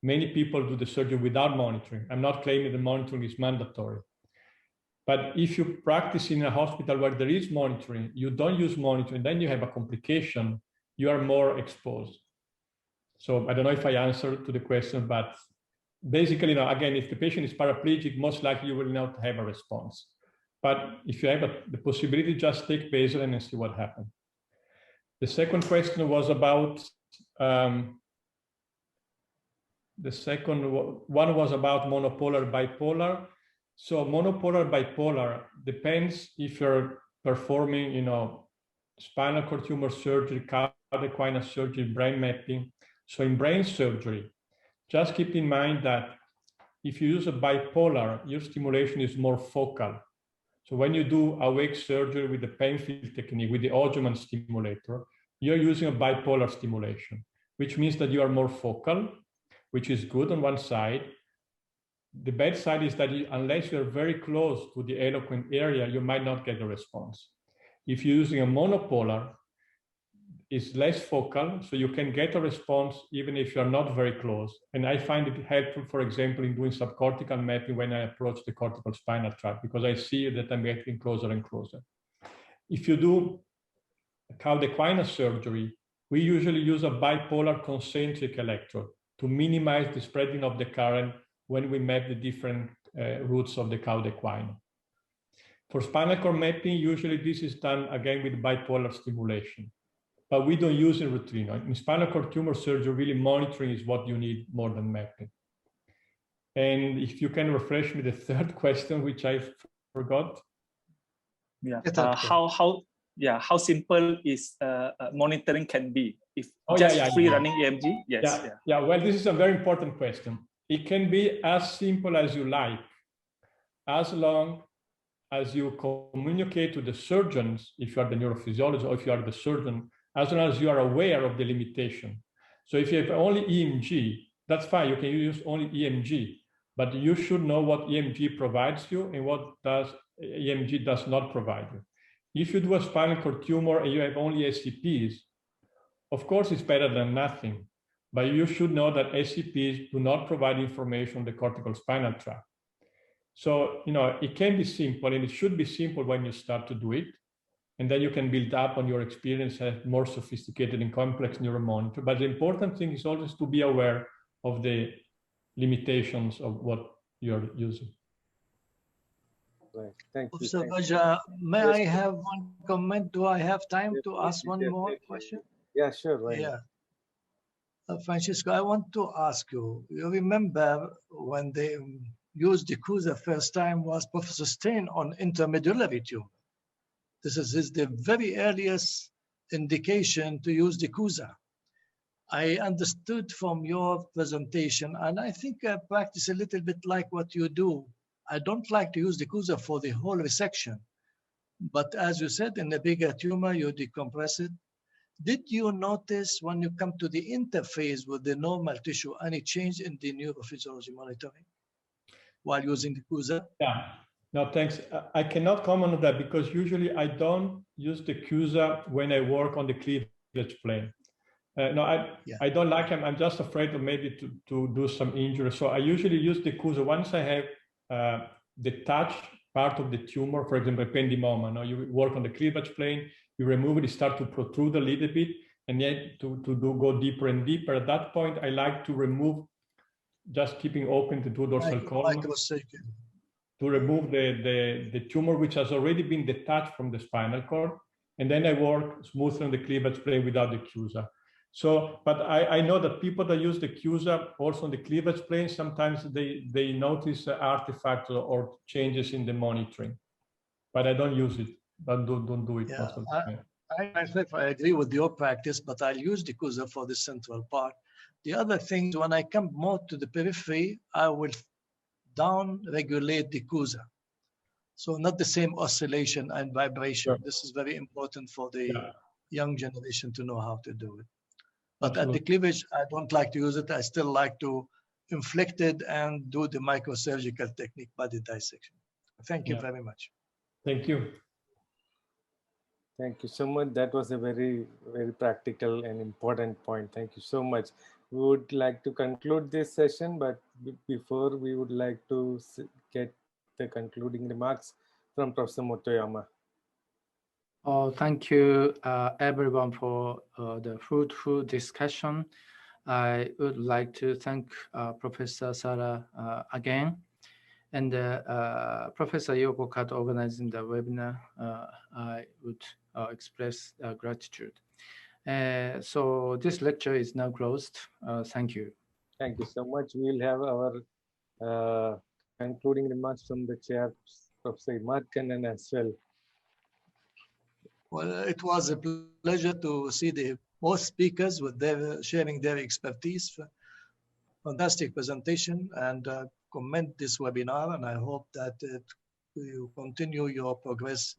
many people do the surgery without monitoring. I'm not claiming the monitoring is mandatory. But if you practice in a hospital where there is monitoring, you don't use monitoring, then you have a complication, you are more exposed. So I don't know if I answered to the question, but basically, again, if the patient is paraplegic, most likely you will not have a response. But if you have the possibility, just take baseline and see what happens. The second question was about, the second one was about monopolar, bipolar. So monopolar, bipolar depends if you're performing, spinal cord tumor surgery, cauda equina surgery, brain mapping. So in brain surgery, just keep in mind that if you use a bipolar, your stimulation is more focal. So when you do awake surgery with the pain field technique, with the Ogerman stimulator, you're using a bipolar stimulation, which means that you are more focal, which is good on one side. The bad side is that unless you're very close to the eloquent area, you might not get a response. If you're using a monopolar, it's less focal, so you can get a response even if you're not very close. And I find it helpful, for example, in doing subcortical mapping when I approach the cortical spinal tract, because I see that I'm getting closer and closer. If you do cauda equina surgery, we usually use a bipolar concentric electrode to minimize the spreading of the current when we map the different roots of the cauda equina. For spinal cord mapping, usually this is done again with bipolar stimulation, but we don't use it routinely. In spinal cord tumor surgery, really monitoring is what you need more than mapping. And if you can refresh me the third question, which I forgot. Yeah, how simple is monitoring can be if free running EMG? Yes. Yeah. Well, this is a very important question. It can be as simple as you like, as long as you communicate to the surgeons, if you are the neurophysiologist or if you are the surgeon, as long as you are aware of the limitation. So if you have only EMG, that's fine, you can use only EMG, but you should know what EMG provides you and what EMG does not provide you. If you do a spinal cord tumor and you have only SCPs, of course it's better than nothing, but you should know that SCPs do not provide information on the cortical spinal tract. So, it can be simple, and it should be simple when you start to do it. and then you can build up on your experience, have more sophisticated and complex neuromonitor. But the important thing is always to be aware of the limitations of what you're using. Right. Thank you. Professor Thank you. Vaja, may I Yes, have one comment? Do I have time yes, to please, ask one more definitely. question? Yeah, sure. Why not? Yeah. Francesco, I want to ask you, you remember when they used the CUSA first time was Professor Stein on intramedullary tumor. This is the very earliest indication to use the CUSA. I understood from your presentation, and I think I practice a little bit like what you do. I don't like to use the CUSA for the whole resection, but as you said, in a bigger tumor, you decompress it. Did you notice when you come to the interface with the normal tissue, any change in the neurophysiology monitoring while using the CUSA? Yeah, no, thanks. I cannot comment on that because usually I don't use the CUSA when I work on the cleavage plane. No, I don't like him. I'm just afraid of maybe to do some injury. So I usually use the CUSA once I have the touch part of the tumor, for example, ependymoma. No, you work on the cleavage plane, you remove it, it starts to protrude a little bit, and then go deeper and deeper. At that point, I like to remove, just keeping open the two dorsal column, to remove the tumor which has already been detached from the spinal cord, and then I work smoothly on the cleavage plane without the CUSA. So, but I know that people that use the CUSA also on the cleavage plane, sometimes they notice artifacts or changes in the monitoring, but I don't use it, but don't do it most of the time. I agree with your practice, but I'll use the CUSA for the central part. The other thing, when I come more to the periphery, I will down regulate the CUSA. So not the same oscillation and vibration. Sure. This is very important for the young generation to know how to do it. But Absolutely. at the cleavage, I don't like to use it. I still like to inflict it and do the microsurgical technique by the dissection. Thank you very much. Thank you. Thank you so much. That was a very, very practical and important point. Thank you so much. We would like to conclude this session, but before we would like to get the concluding remarks from Professor Motoyama. Oh, thank you, everyone, for the fruitful discussion. I would like to thank Professor Sala again, and Professor Yoko Kato organizing the webinar. I would express gratitude. So this lecture is now closed. Thank you. Thank you so much. We'll have our concluding remarks from the chair, Professor Markanen, as well. Well, it was a pleasure to see the both speakers with their sharing their expertise. Fantastic presentation, and commend this webinar, and I hope that you continue your progress,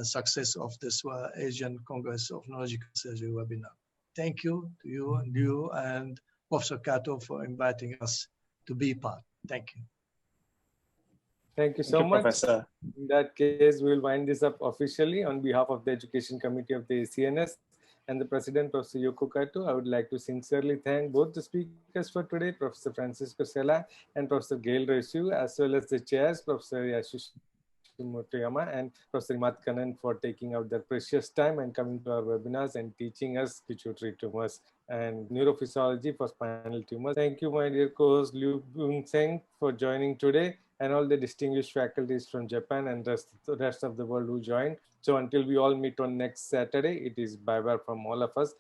success of this Asian Congress of Neurological Surgery webinar. Thank you to you and Professor Kato for inviting us to be part. Thank you. Thank you so much. Professor. In that case, we will wind this up officially on behalf of the Education Committee of the ACNS and the President, Professor Yoko Kato. I would like to sincerely thank both the speakers for today, Professor Francesco Sala and Professor Gail Rosseau, as well as the chairs, Professor Yasushi Motoyama and Professor Markanen, for taking out their precious time and coming to our webinars and teaching us pituitary tumors and neurophysiology for spinal tumors. Thank you, my dear co-host Liu Bung-Seng, for joining today, and all the distinguished faculties from Japan and the rest of the world who joined. So until we all meet on next Saturday, it is bye-bye from all of us.